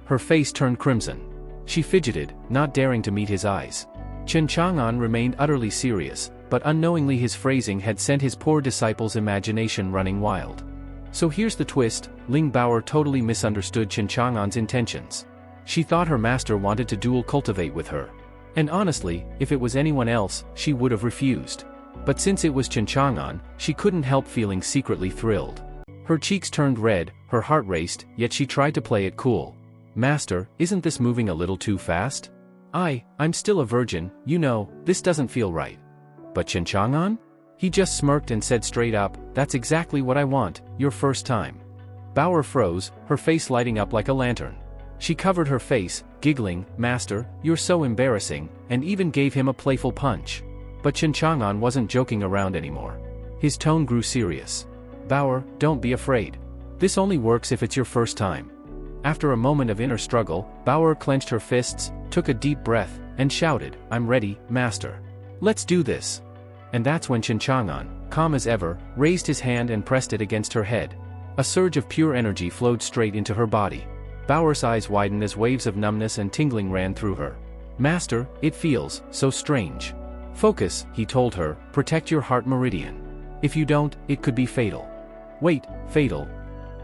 Speaker 1: Her face turned crimson. She fidgeted, not daring to meet his eyes. Chinchongan remained utterly serious, but unknowingly his phrasing had sent his poor disciple's imagination running wild. So here's the twist: Ling Baoer totally misunderstood Chinchongan's intentions. She thought her master wanted to dual cultivate with her. And honestly, if it was anyone else, she would have refused. But since it was Chinchongan, she couldn't help feeling secretly thrilled. Her cheeks turned red, her heart raced, yet she tried to play it cool. "Master, isn't this moving a little too fast? I'm still a virgin, you know, this doesn't feel right." "But Chinchongan?" He just smirked and said straight up, "That's exactly what I want, your first time." Baoer froze, her face lighting up like a lantern. She covered her face, giggling, "Master, you're so embarrassing," and even gave him a playful punch. But Chinchongan wasn't joking around anymore. His tone grew serious. "Baoer, don't be afraid. This only works if it's your first time." After a moment of inner struggle, Baoer clenched her fists, took a deep breath, and shouted, "I'm ready, Master. Let's do this." And that's when Chinchongan, calm as ever, raised his hand and pressed it against her head. A surge of pure energy flowed straight into her body. Baoer's eyes widened as waves of numbness and tingling ran through her. "Master, it feels so strange." "Focus," he told her, "protect your heart meridian. If you don't, it could be fatal." Wait, fatal.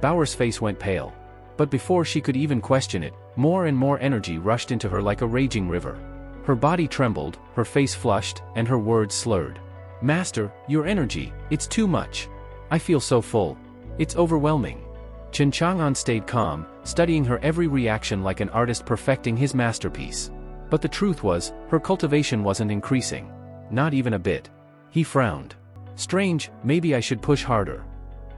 Speaker 1: Baoer's face went pale. But before she could even question it, more and more energy rushed into her like a raging river. Her body trembled, her face flushed, and her words slurred. Master, your energy, it's too much. I feel so full. It's overwhelming. Chen Chang'an stayed calm, studying her every reaction like an artist perfecting his masterpiece. But the truth was, her cultivation wasn't increasing. Not even a bit. He frowned. Strange, maybe I should push harder.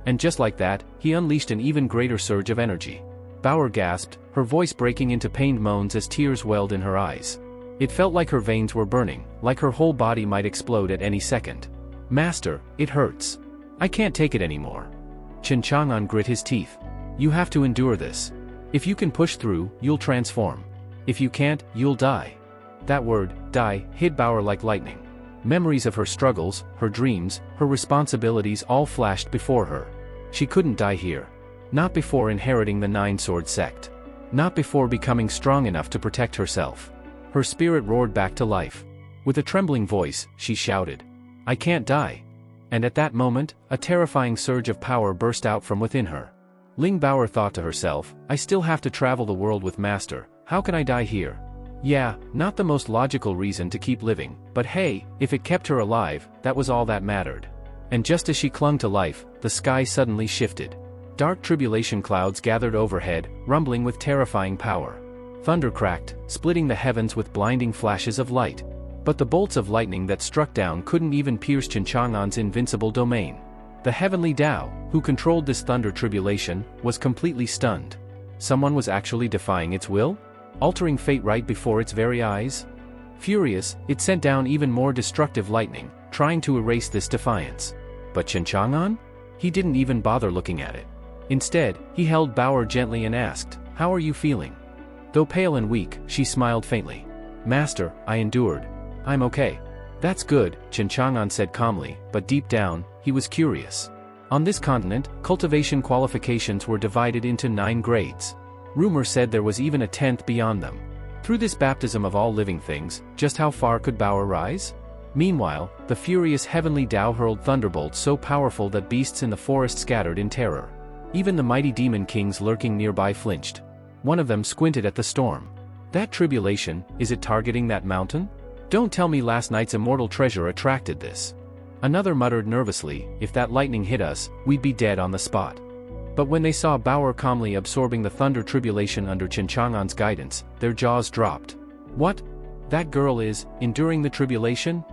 Speaker 1: And just like that, he unleashed an even greater surge of energy. Baoer gasped, her voice breaking into pained moans as tears welled in her eyes. It felt like her veins were burning, like her whole body might explode at any second. Master, it hurts. I can't take it anymore. Chen Chang'an grit his teeth. You have to endure this. If you can push through, you'll transform. If you can't, you'll die. That word, die, hit Baoer like lightning. Memories of her struggles, her dreams, her responsibilities all flashed before her. She couldn't die here. Not before inheriting the Nine-Sword sect. Not before becoming strong enough to protect herself. Her spirit roared back to life. With a trembling voice, she shouted, I can't die. And at that moment, a terrifying surge of power burst out from within her. Ling Baoer thought to herself, I still have to travel the world with Master, how can I die here? Yeah, not the most logical reason to keep living, but hey, if it kept her alive, that was all that mattered. And just as she clung to life, the sky suddenly shifted. Dark tribulation clouds gathered overhead, rumbling with terrifying power. Thunder cracked, splitting the heavens with blinding flashes of light. But the bolts of lightning that struck down couldn't even pierce Chen Chang'an's invincible domain. The heavenly Tao, who controlled this thunder tribulation, was completely stunned. Someone was actually defying its will? Altering fate right before its very eyes? Furious, it sent down even more destructive lightning, trying to erase this defiance. But Chen Chang'an? He didn't even bother looking at it. Instead, he held Baoer gently and asked, How are you feeling? Though pale and weak, she smiled faintly. Master, I endured. I'm okay. That's good, Chen Chang'an said calmly, but deep down, he was curious. On this continent, cultivation qualifications were divided into 9 grades. Rumor said there was even a 10th beyond them. Through this baptism of all living things, just how far could Baoer rise? Meanwhile, the furious heavenly Tao hurled thunderbolts so powerful that beasts in the forest scattered in terror. Even the mighty demon kings lurking nearby flinched. One of them squinted at the storm. That tribulation, is it targeting that mountain? Don't tell me last night's immortal treasure attracted this. Another muttered nervously, if that lightning hit us, we'd be dead on the spot. But when they saw Baoer calmly absorbing the thunder tribulation under Chen Chang'an's guidance, their jaws dropped. What? That girl is, enduring the tribulation?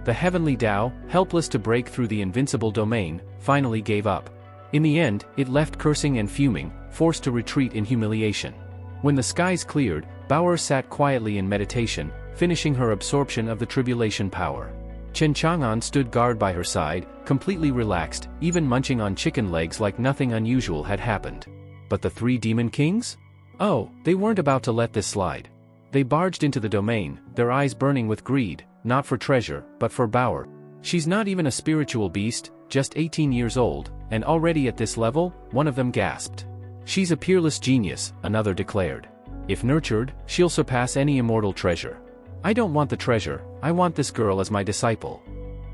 Speaker 1: The heavenly Tao, helpless to break through the invincible domain, finally gave up. In the end, it left cursing and fuming, forced to retreat in humiliation. When the skies cleared, Baoer sat quietly in meditation, finishing her absorption of the tribulation power. Chen Chang'an stood guard by her side, completely relaxed, even munching on chicken legs like nothing unusual had happened. But the 3 demon kings? Oh, they weren't about to let this slide. They barged into the domain, their eyes burning with greed, not for treasure, but for Baoer. She's not even a spiritual beast, just 18 years old, and already at this level, one of them gasped. She's a peerless genius, another declared. If nurtured, she'll surpass any immortal treasure. I don't want the treasure, I want this girl as my disciple.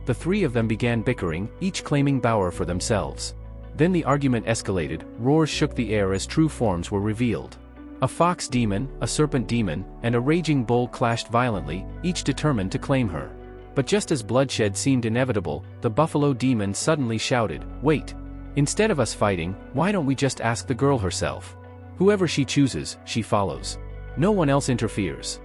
Speaker 1: The 3 of them began bickering, each claiming Baoer for themselves. Then the argument escalated, roars shook the air as true forms were revealed. A fox demon, a serpent demon, and a raging bull clashed violently, each determined to claim her. But just as bloodshed seemed inevitable, the buffalo demon suddenly shouted, Wait! Instead of us fighting, why don't we just ask the girl herself? Whoever she chooses, she follows. No one else interferes.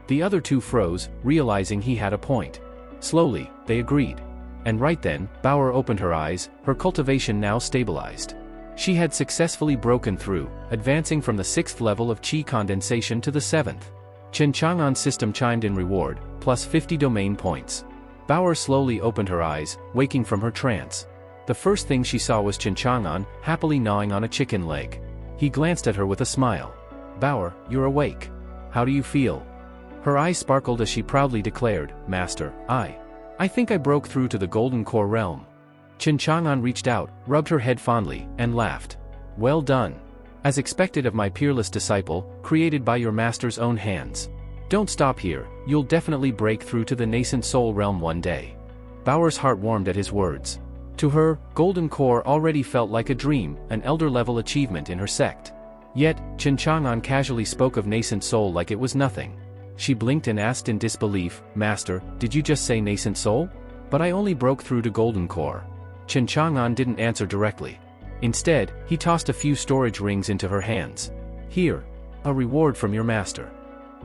Speaker 1: The other 2 froze, realizing he had a point. Slowly, they agreed. And right then, Baoer opened her eyes, her cultivation now stabilized. She had successfully broken through, advancing from the 6th level of Qi condensation to the 7th. Chen Chang'an's system chimed in reward, plus 50 domain points. Baoer slowly opened her eyes, waking from her trance. The first thing she saw was Chen Chang'an, happily gnawing on a chicken leg. He glanced at her with a smile. Baoer, you're awake. How do you feel? Her eyes sparkled as she proudly declared, Master, I think I broke through to the golden core realm. Chen Chang'an reached out, rubbed her head fondly, and laughed. Well done. As expected of my peerless disciple, created by your master's own hands. Don't stop here, you'll definitely break through to the nascent soul realm one day. Baoer's heart warmed at his words. To her, Golden Core already felt like a dream, an elder-level achievement in her sect. Yet, Chen Chang'an casually spoke of nascent soul like it was nothing. She blinked and asked in disbelief, "Master, did you just say nascent soul? But I only broke through to Golden Core." Chen Chang'an didn't answer directly. Instead, he tossed a few storage rings into her hands. "Here. A reward from your master."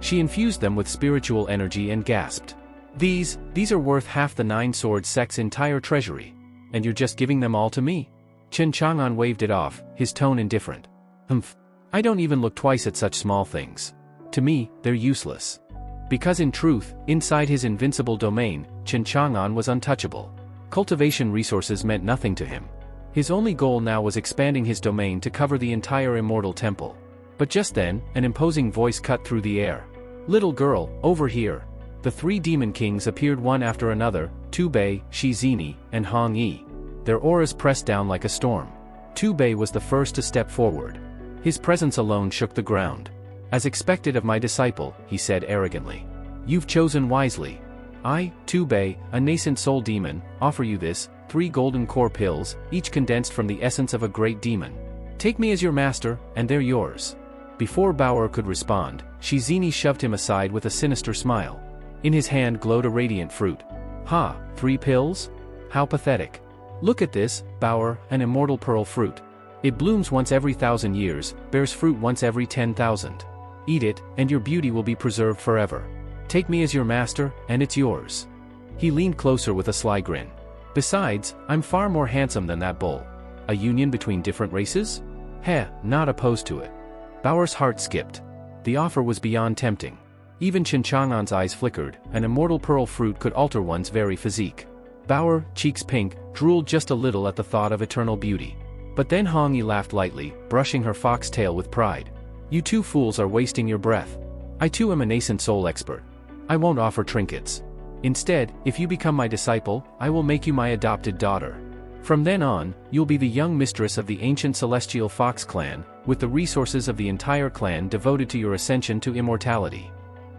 Speaker 1: She infused them with spiritual energy and gasped. These are worth half the Nine Sword sect's entire treasury. And you're just giving them all to me?" Chen Chang'an waved it off, his tone indifferent. "Humph. I don't even look twice at such small things. To me, they're useless." Because in truth, inside his invincible domain, Chen Chang'an was untouchable. Cultivation resources meant nothing to him. His only goal now was expanding his domain to cover the entire Immortal Temple. But just then, an imposing voice cut through the air. "Little girl, over here." The three demon kings appeared one after another, Tu Bei, Shi Zini, and Hong Yi. Their auras pressed down like a storm. Tu Bei was the first to step forward. His presence alone shook the ground. "As expected of my disciple," he said arrogantly. "You've chosen wisely. I, Tu Bei, a nascent soul demon, offer you this, 3 golden core pills, each condensed from the essence of a great demon. Take me as your master, and they're yours." Before Bauer could respond, Shi Zini shoved him aside with a sinister smile. In his hand glowed a radiant fruit. "Ha, 3 pills? How pathetic. Look at this, Bauer, an immortal pearl fruit. It blooms once every 1,000 years, bears fruit once every 10,000. Eat it, and your beauty will be preserved forever. Take me as your master, and it's yours." He leaned closer with a sly grin. "Besides, I'm far more handsome than that bull. A union between different races? Heh, not opposed to it." Bauer's heart skipped. The offer was beyond tempting. Even Chen Chang'an's eyes flickered, an immortal pearl fruit could alter one's very physique. Bauer, cheeks pink, drooled just a little at the thought of eternal beauty. But then Hong Yi laughed lightly, brushing her fox tail with pride. "You two fools are wasting your breath. I too am a nascent soul expert. I won't offer trinkets. Instead, if you become my disciple, I will make you my adopted daughter. From then on, you'll be the young mistress of the ancient celestial fox clan, with the resources of the entire clan devoted to your ascension to immortality."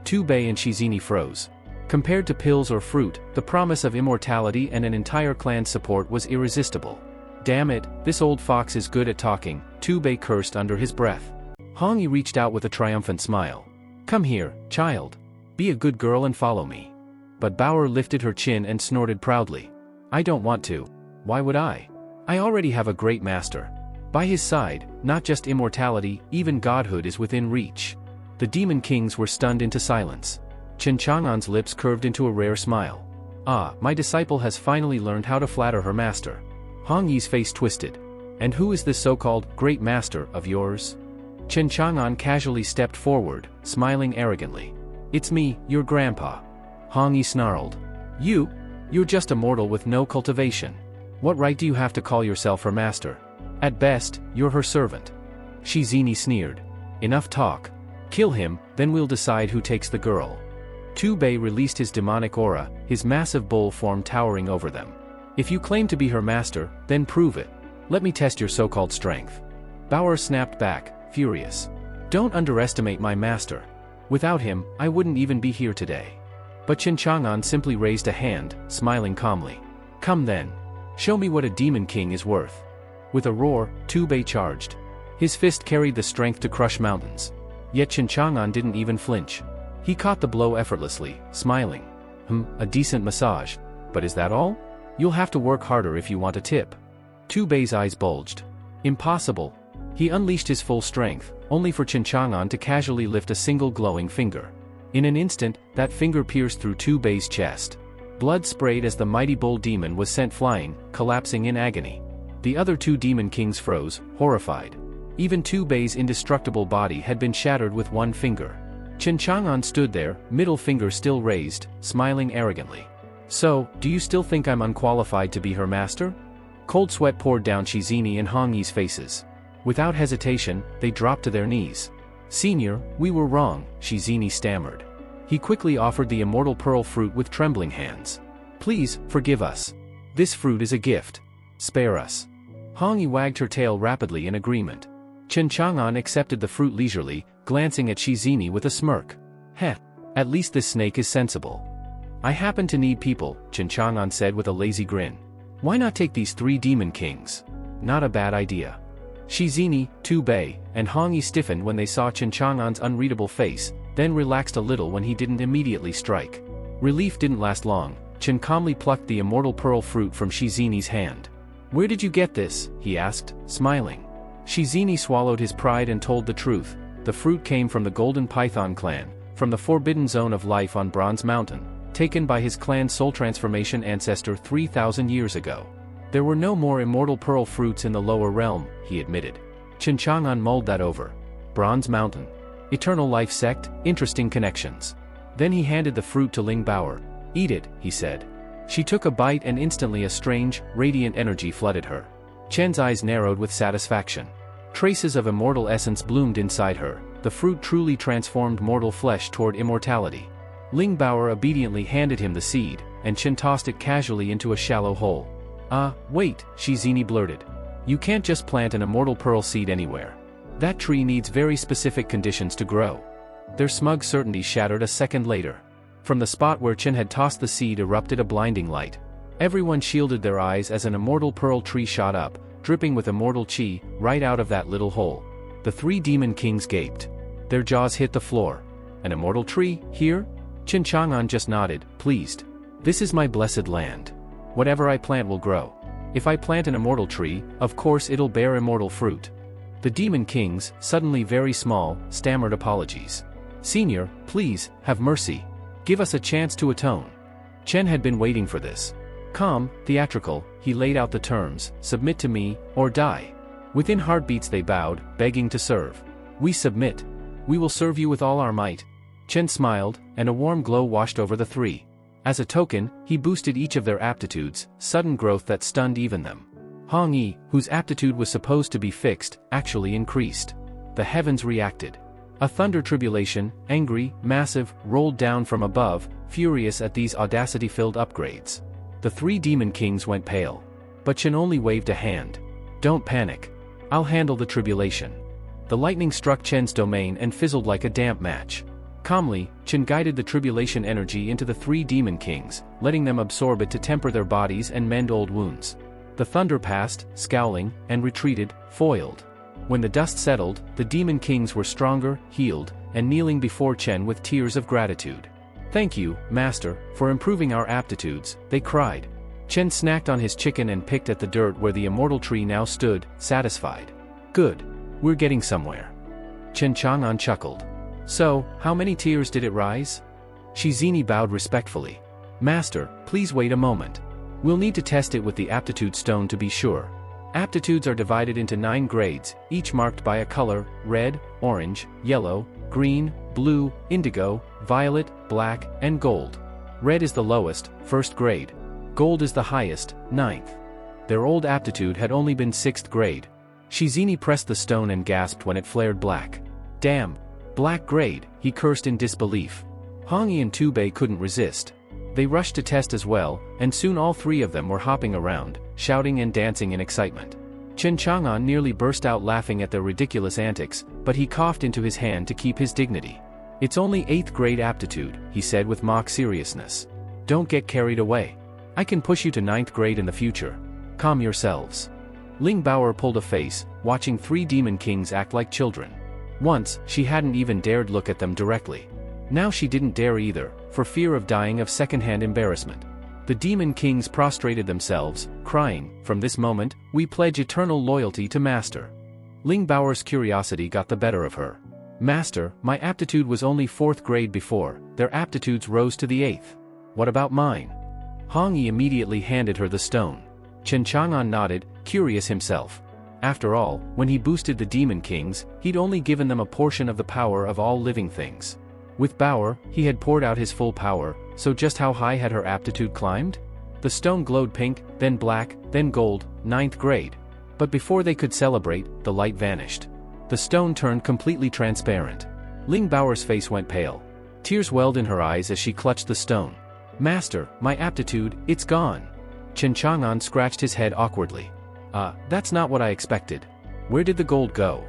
Speaker 1: Tu Bei and Shi Zini froze. Compared to pills or fruit, the promise of immortality and an entire clan's support was irresistible. "Damn it, this old fox is good at talking," Tu Bei cursed under his breath. Hong Yi reached out with a triumphant smile. "Come here, child. Be a good girl and follow me." But Bauer lifted her chin and snorted proudly. "I don't want to. Why would I? I already have a great master. By his side, not just immortality, even godhood is within reach." The demon kings were stunned into silence. Chen Chang'an's lips curved into a rare smile. "Ah, my disciple has finally learned how to flatter her master." Hong Yi's face twisted. "And who is this so-called great master of yours?" Chen Chang'an casually stepped forward, smiling arrogantly. "It's me, your grandpa." Hong Yi snarled. You're just a mortal with no cultivation. What right do you have to call yourself her master? At best, you're her servant." Shi Zini sneered. "Enough talk. Kill him, then we'll decide who takes the girl." Tu Bei released his demonic aura, his massive bull form towering over them. "If you claim to be her master, then prove it. Let me test your so-called strength." Bauer snapped back, furious. "Don't underestimate my master. Without him, I wouldn't even be here today." But Chen Chang'an simply raised a hand, smiling calmly. "Come then. Show me what a demon king is worth." With a roar, Tu Bei charged. His fist carried the strength to crush mountains. Yet Chen Chang'an didn't even flinch. He caught the blow effortlessly, smiling. A decent massage. But is that all? You'll have to work harder if you want a tip." Tu Bei's eyes bulged. "Impossible." He unleashed his full strength, only for Chen Chang'an to casually lift a single glowing finger. In an instant, that finger pierced through Tu Bei's chest. Blood sprayed as the mighty bull demon was sent flying, collapsing in agony. The other 2 demon kings froze, horrified. Even Tu Bei's indestructible body had been shattered with one finger. Chen Chang'an stood there, middle finger still raised, smiling arrogantly. "So, do you still think I'm unqualified to be her master?" Cold sweat poured down Shi Zini and Hong Yi's faces. Without hesitation, they dropped to their knees. "Senior, we were wrong," Shi Zini stammered. He quickly offered the immortal pearl fruit with trembling hands. "Please, forgive us. This fruit is a gift. Spare us." Hong Yi wagged her tail rapidly in agreement. Chen Chang'an accepted the fruit leisurely, glancing at Shi Zini with a smirk. "Heh. At least this snake is sensible." "I happen to need people," Chen Chang'an said with a lazy grin. Why not take these 3 demon kings? Not a bad idea. Shizini, Bei, and Hongyi stiffened when they saw Chen Chang'an's unreadable face, then relaxed a little when he didn't immediately strike. Relief didn't last long. Chen calmly plucked the immortal pearl fruit from Shizini's hand. "Where did you get this?" he asked, smiling. Shizini swallowed his pride and told the truth. The fruit came from the Golden Python clan, from the forbidden zone of life on Bronze Mountain, taken by his clan's soul transformation ancestor 3,000 years ago. There were no more immortal pearl fruits in the lower realm, he admitted. Chen Chang'an mulled that over. Bronze Mountain. Eternal life sect, interesting connections. Then he handed the fruit to Ling Baoer. "Eat it," he said. She took a bite and instantly a strange, radiant energy flooded her. Chen's eyes narrowed with satisfaction. Traces of immortal essence bloomed inside her. The fruit truly transformed mortal flesh toward immortality. Ling Baoer obediently handed him the seed, and Chen tossed it casually into a shallow hole. Wait, Shizini blurted. "You can't just plant an immortal pearl seed anywhere. That tree needs very specific conditions to grow." Their smug certainty shattered a second later. From the spot where Chen had tossed the seed erupted a blinding light. Everyone shielded their eyes as an immortal pearl tree shot up, dripping with immortal chi, right out of that little hole. The 3 demon kings gaped. Their jaws hit the floor. "An immortal tree, here?" Chen Chang'an just nodded, pleased. "This is my blessed land. Whatever I plant will grow. If I plant an immortal tree, of course it'll bear immortal fruit." The demon kings, suddenly very small, stammered apologies. "Senior, please, have mercy. Give us a chance to atone." Chen had been waiting for this. Calm, theatrical, he laid out the terms: submit to me, or die. Within heartbeats they bowed, begging to serve. "We submit. We will serve you with all our might." Chen smiled, and a warm glow washed over the 3. As a token, he boosted each of their aptitudes, sudden growth that stunned even them. Hongyi, whose aptitude was supposed to be fixed, actually increased. The heavens reacted. A thunder tribulation, angry, massive, rolled down from above, furious at these audacity-filled upgrades. The 3 demon kings went pale. But Chen only waved a hand. "Don't panic. I'll handle the tribulation." The lightning struck Chen's domain and fizzled like a damp match. Calmly, Chen guided the tribulation energy into the 3 demon kings, letting them absorb it to temper their bodies and mend old wounds. The thunder passed, scowling, and retreated, foiled. When the dust settled, the demon kings were stronger, healed, and kneeling before Chen with tears of gratitude. "Thank you, Master, for improving our aptitudes," they cried. Chen snacked on his chicken and picked at the dirt where the immortal tree now stood, satisfied. "Good. We're getting somewhere." Chen Chang'an chuckled. "So, how many tiers did it rise?" Shizini bowed respectfully. "Master, please wait a moment. We'll need to test it with the aptitude stone to be sure." Aptitudes are divided into 9 grades, each marked by a color: red, orange, yellow, green, blue, indigo, violet, black, and gold. Red is the lowest, 1st grade. Gold is the highest, 9th. Their old aptitude had only been 6th grade. Shizini pressed the stone and gasped when it flared black. "Damn! Black grade," he cursed in disbelief. Hongyi and Bei couldn't resist. They rushed to test as well, and soon all 3 of them were hopping around, shouting and dancing in excitement. Chen Chang'an nearly burst out laughing at their ridiculous antics, but he coughed into his hand to keep his dignity. "It's only 8th grade aptitude," he said with mock seriousness. "Don't get carried away. I can push you to 9th grade in the future. Calm yourselves." Ling Baoer pulled a face, watching 3 demon kings act like children. Once, she hadn't even dared look at them directly. Now she didn't dare either, for fear of dying of secondhand embarrassment. The demon kings prostrated themselves, crying, "From this moment, we pledge eternal loyalty to Master." Ling Baoer's curiosity got the better of her. "Master, my aptitude was only 4th grade before, their aptitudes rose to the 8th. What about mine?" Hongyi immediately handed her the stone. Chen Chang'an nodded, curious himself. After all, when he boosted the demon kings, he'd only given them a portion of the power of all living things. With Baoer, he had poured out his full power, so just how high had her aptitude climbed? The stone glowed pink, then black, then gold, 9th grade. But before they could celebrate, the light vanished. The stone turned completely transparent. Ling Baoer's face went pale. Tears welled in her eyes as she clutched the stone. "Master, my aptitude, it's gone." Chen Chang'an scratched his head awkwardly. That's not what I expected. Where did the gold go?"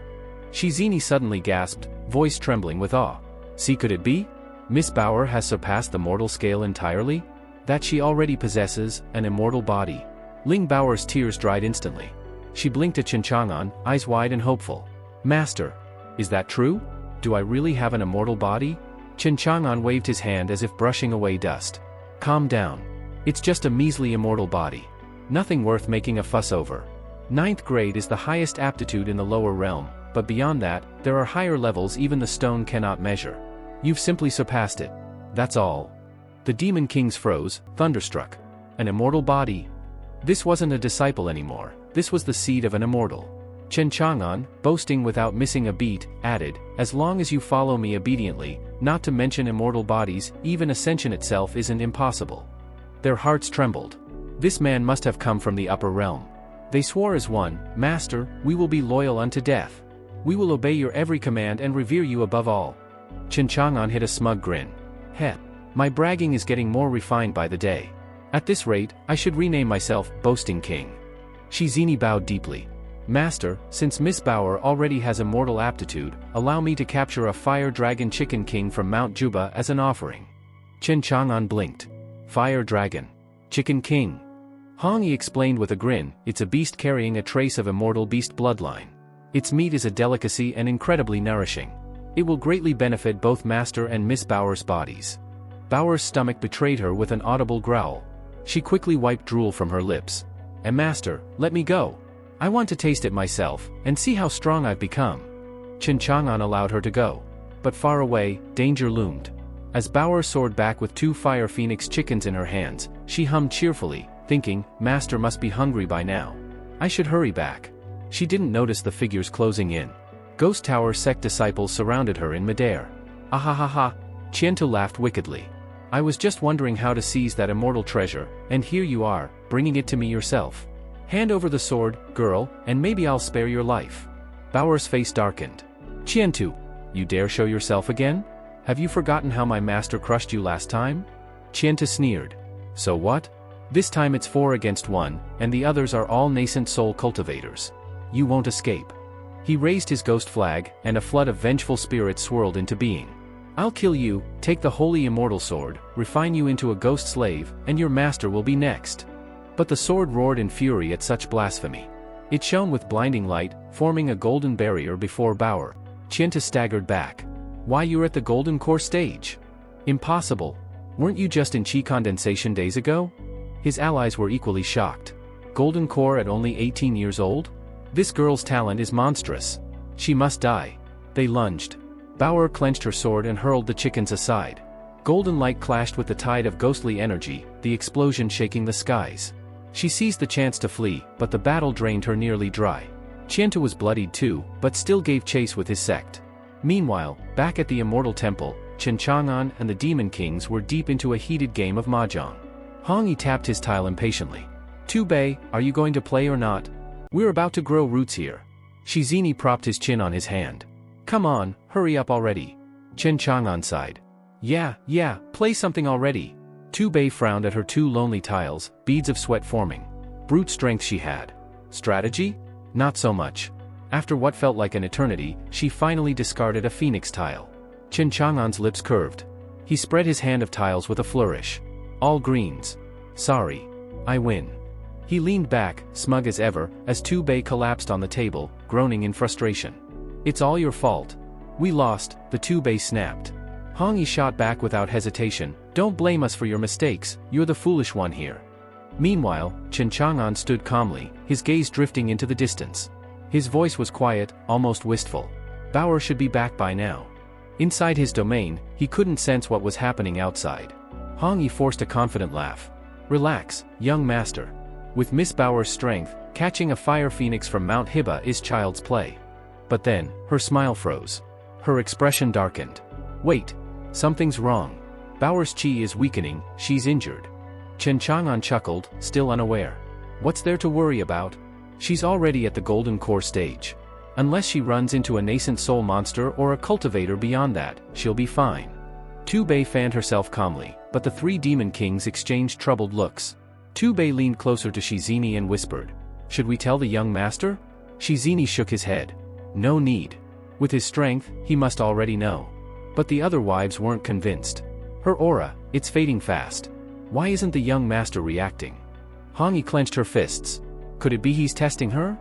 Speaker 1: Shizini suddenly gasped, voice trembling with awe. "See, could it be? Miss Baoer has surpassed the mortal scale entirely? That she already possesses an immortal body. Ling Bao's tears dried instantly. She blinked at Chang'an, eyes wide and hopeful. Master, is that true? Do I really have an immortal body? Chang'an waved his hand as if brushing away dust. Calm down. It's just a measly immortal body. Nothing worth making a fuss over. 9th grade is the highest aptitude in the lower realm, but beyond that, there are higher levels even the stone cannot measure. You've simply surpassed it. That's all. The demon kings froze, thunderstruck. An immortal body? This wasn't a disciple anymore, this was the seed of an immortal. Chang'an, boasting without missing a beat, added, as long as you follow me obediently, not to mention immortal bodies, even Ascension itself isn't impossible. Their hearts trembled. This man must have come from the upper realm. They swore as one, Master, we will be loyal unto death. We will obey your every command and revere you above all. Chang'an hid a smug grin. Heh, my bragging is getting more refined by the day. At this rate, I should rename myself Boasting King. Shizini bowed deeply. Master, since Miss Bao already has immortal aptitude, allow me to capture a fire dragon chicken king from Mount Juba as an offering. Chang'an blinked. Fire dragon. Chicken king. Hongyi explained with a grin, it's a beast carrying a trace of immortal beast bloodline. Its meat is a delicacy and incredibly nourishing. It will greatly benefit both Master and Miss Bao's bodies. Bao's stomach betrayed her with an audible growl. She quickly wiped drool from her lips. And Master, let me go. I want to taste it myself, and see how strong I've become. Chang'an allowed her to go. But far away, danger loomed. As Bao soared back with 2 fire phoenix chickens in her hands, she hummed cheerfully, thinking, Master must be hungry by now. I should hurry back. She didn't notice the figures closing in. Ghost Tower sect disciples surrounded her in midair. Ahahaha, Qiantu laughed wickedly. I was just wondering how to seize that immortal treasure, and here you are, bringing it to me yourself. Hand over the sword, girl, and maybe I'll spare your life. Bao's face darkened. Qiantu, you dare show yourself again? Have you forgotten how my master crushed you last time? Qiantu sneered. So what? This time it's 4 against 1, and the others are all nascent soul cultivators. You won't escape. He raised his ghost flag, and a flood of vengeful spirits swirled into being. I'll kill you, take the holy immortal sword, refine you into a ghost slave, and your master will be next. But the sword roared in fury at such blasphemy. It shone with blinding light, forming a golden barrier before Bao. Qiantu staggered back. Why, you're at the golden core stage? Impossible. Weren't you just in chi condensation days ago? His allies were equally shocked. Golden core at only 18 years old? This girl's talent is monstrous. She must die. They lunged. Bao clenched her sword and hurled the chickens aside. Golden light clashed with the tide of ghostly energy, the explosion shaking the skies. She seized the chance to flee, but the battle drained her nearly dry. Qiantu was bloodied too, but still gave chase with his sect. Meanwhile, back at the Immortal Temple, Chang'an and the Demon Kings were deep into a heated game of mahjong. Hongyi tapped his tile impatiently. Tu Bei, are you going to play or not? We're about to grow roots here. Shizini propped his chin on his hand. Come on, hurry up already. Chang'an sighed. Yeah, play something already. Tu Bei frowned at her 2 lonely tiles, beads of sweat forming. Brute strength she had. Strategy? Not so much. After what felt like an eternity, she finally discarded a phoenix tile. Chang'an's lips curved. He spread his hand of tiles with a flourish. All greens. Sorry. I win. He leaned back, smug as ever, as Tu Bei collapsed on the table, groaning in frustration. It's all your fault. We lost, the Tu Bei snapped. Hongyi shot back without hesitation. Don't blame us for your mistakes, you're the foolish one here. Meanwhile, Chang'an stood calmly, his gaze drifting into the distance. His voice was quiet, almost wistful. Bao should be back by now. Inside his domain, he couldn't sense what was happening outside. Hongyi forced a confident laugh. Relax, young master. With Miss Bao's strength, catching a fire phoenix from Mount Hiba is child's play. But then, her smile froze. Her expression darkened. Wait. Something's wrong. Bao's chi is weakening, she's injured. Chang'an chuckled, still unaware. What's there to worry about? She's already at the golden core stage. Unless she runs into a nascent soul monster or a cultivator beyond that, she'll be fine. Tu Bei fanned herself calmly, but the 3 demon kings exchanged troubled looks. Tu Bei leaned closer to Shizini and whispered. Should we tell the young master? Shizini shook his head. No need. With his strength, he must already know. But the other wives weren't convinced. Her aura, it's fading fast. Why isn't the young master reacting? Hong Yi clenched her fists. Could it be he's testing her?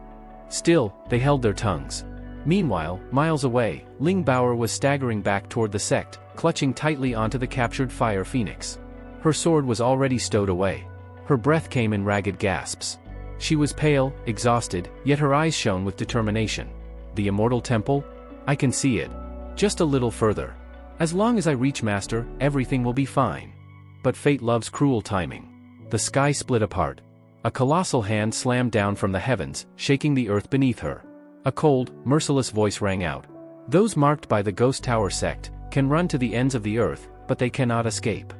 Speaker 1: Still, they held their tongues. Meanwhile, miles away, Ling Bao was staggering back toward the sect, clutching tightly onto the captured fire phoenix. Her sword was already stowed away. Her breath came in ragged gasps. She was pale, exhausted, yet her eyes shone with determination. The Immortal Temple? I can see it. Just a little further. As long as I reach Master, everything will be fine. But fate loves cruel timing. The sky split apart. A colossal hand slammed down from the heavens, shaking the earth beneath her. A cold, merciless voice rang out. Those marked by the Ghost Tower sect can run to the ends of the earth, but they cannot escape.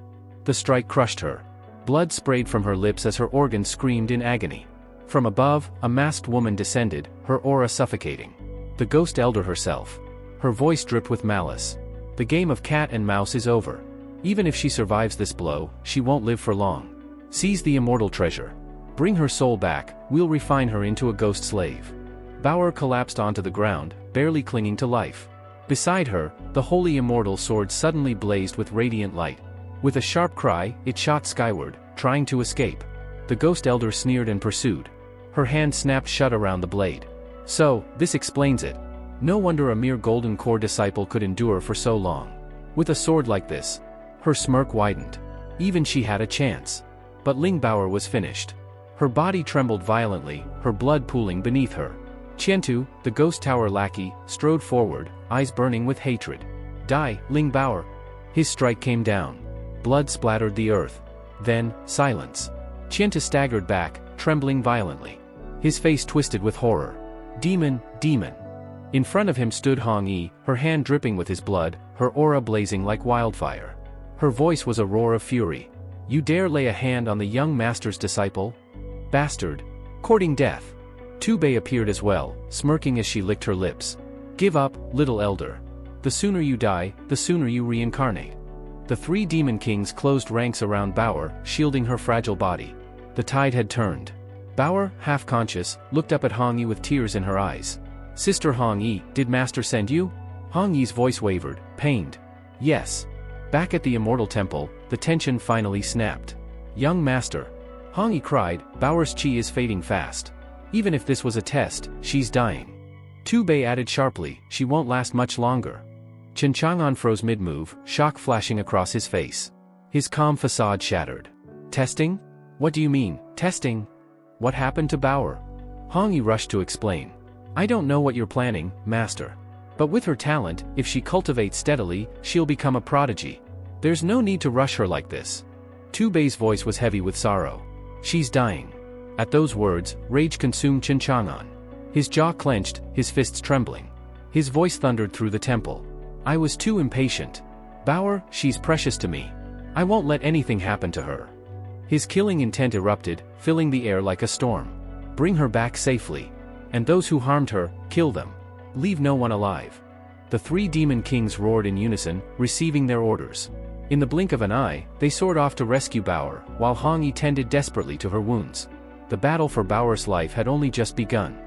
Speaker 1: The strike crushed her. Blood sprayed from her lips as her organs screamed in agony. From above, a masked woman descended, her aura suffocating. The Ghost Elder herself. Her voice dripped with malice. The game of cat and mouse is over. Even if she survives this blow, she won't live for long. Seize the immortal treasure. Bring her soul back, we'll refine her into a ghost slave. Bao collapsed onto the ground, barely clinging to life. Beside her, the holy immortal sword suddenly blazed with radiant light. With a sharp cry, it shot skyward, trying to escape. The Ghost Elder sneered and pursued. Her hand snapped shut around the blade. So, this explains it. No wonder a mere golden core disciple could endure for so long. With a sword like this. Her smirk widened. Even she had a chance. But Ling Bao was finished. Her body trembled violently, her blood pooling beneath her. Qiantu, the Ghost Tower lackey, strode forward, eyes burning with hatred. Die, Ling Bao! His strike came down. Blood splattered the earth. Then, silence. Qiantu staggered back, trembling violently. His face twisted with horror. Demon, demon. In front of him stood Hong Yi, her hand dripping with his blood, her aura blazing like wildfire. Her voice was a roar of fury. You dare lay a hand on the young master's disciple? Bastard. Courting death. Tu Bei appeared as well, smirking as she licked her lips. Give up, little elder. The sooner you die, the sooner you reincarnate. The three demon kings closed ranks around Bao, shielding her fragile body. The tide had turned. Bao, half conscious, looked up at Hong Yi with tears in her eyes. Sister Hong Yi, did Master send you? Hong Yi's voice wavered, pained. Yes. Back at the Immortal Temple, the tension finally snapped. Young Master. Hong Yi cried, Bao's chi is fading fast. Even if this was a test, she's dying. Tu Bei added sharply, she won't last much longer. Chen Chang'an froze mid-move, shock flashing across his face. His calm facade shattered. Testing? What do you mean, testing? What happened to Bao? Hong Yi rushed to explain. I don't know what you're planning, Master. But with her talent, if she cultivates steadily, she'll become a prodigy. There's no need to rush her like this. Tu Bei's voice was heavy with sorrow. She's dying. At those words, rage consumed Chen Chang'an. His jaw clenched, his fists trembling. His voice thundered through the temple. I was too impatient. Bao, she's precious to me. I won't let anything happen to her. His killing intent erupted, filling the air like a storm. Bring her back safely. And those who harmed her, kill them. Leave no one alive. The three demon kings roared in unison, receiving their orders. In the blink of an eye, they soared off to rescue Bao, while Hong Yi tended desperately to her wounds. The battle for Bao's life had only just begun.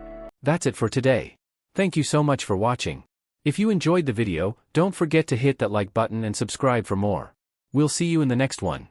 Speaker 1: That's it for today. Thank you so much for watching. If you enjoyed the video, don't forget to hit that like button and subscribe for more. We'll see you in the next one.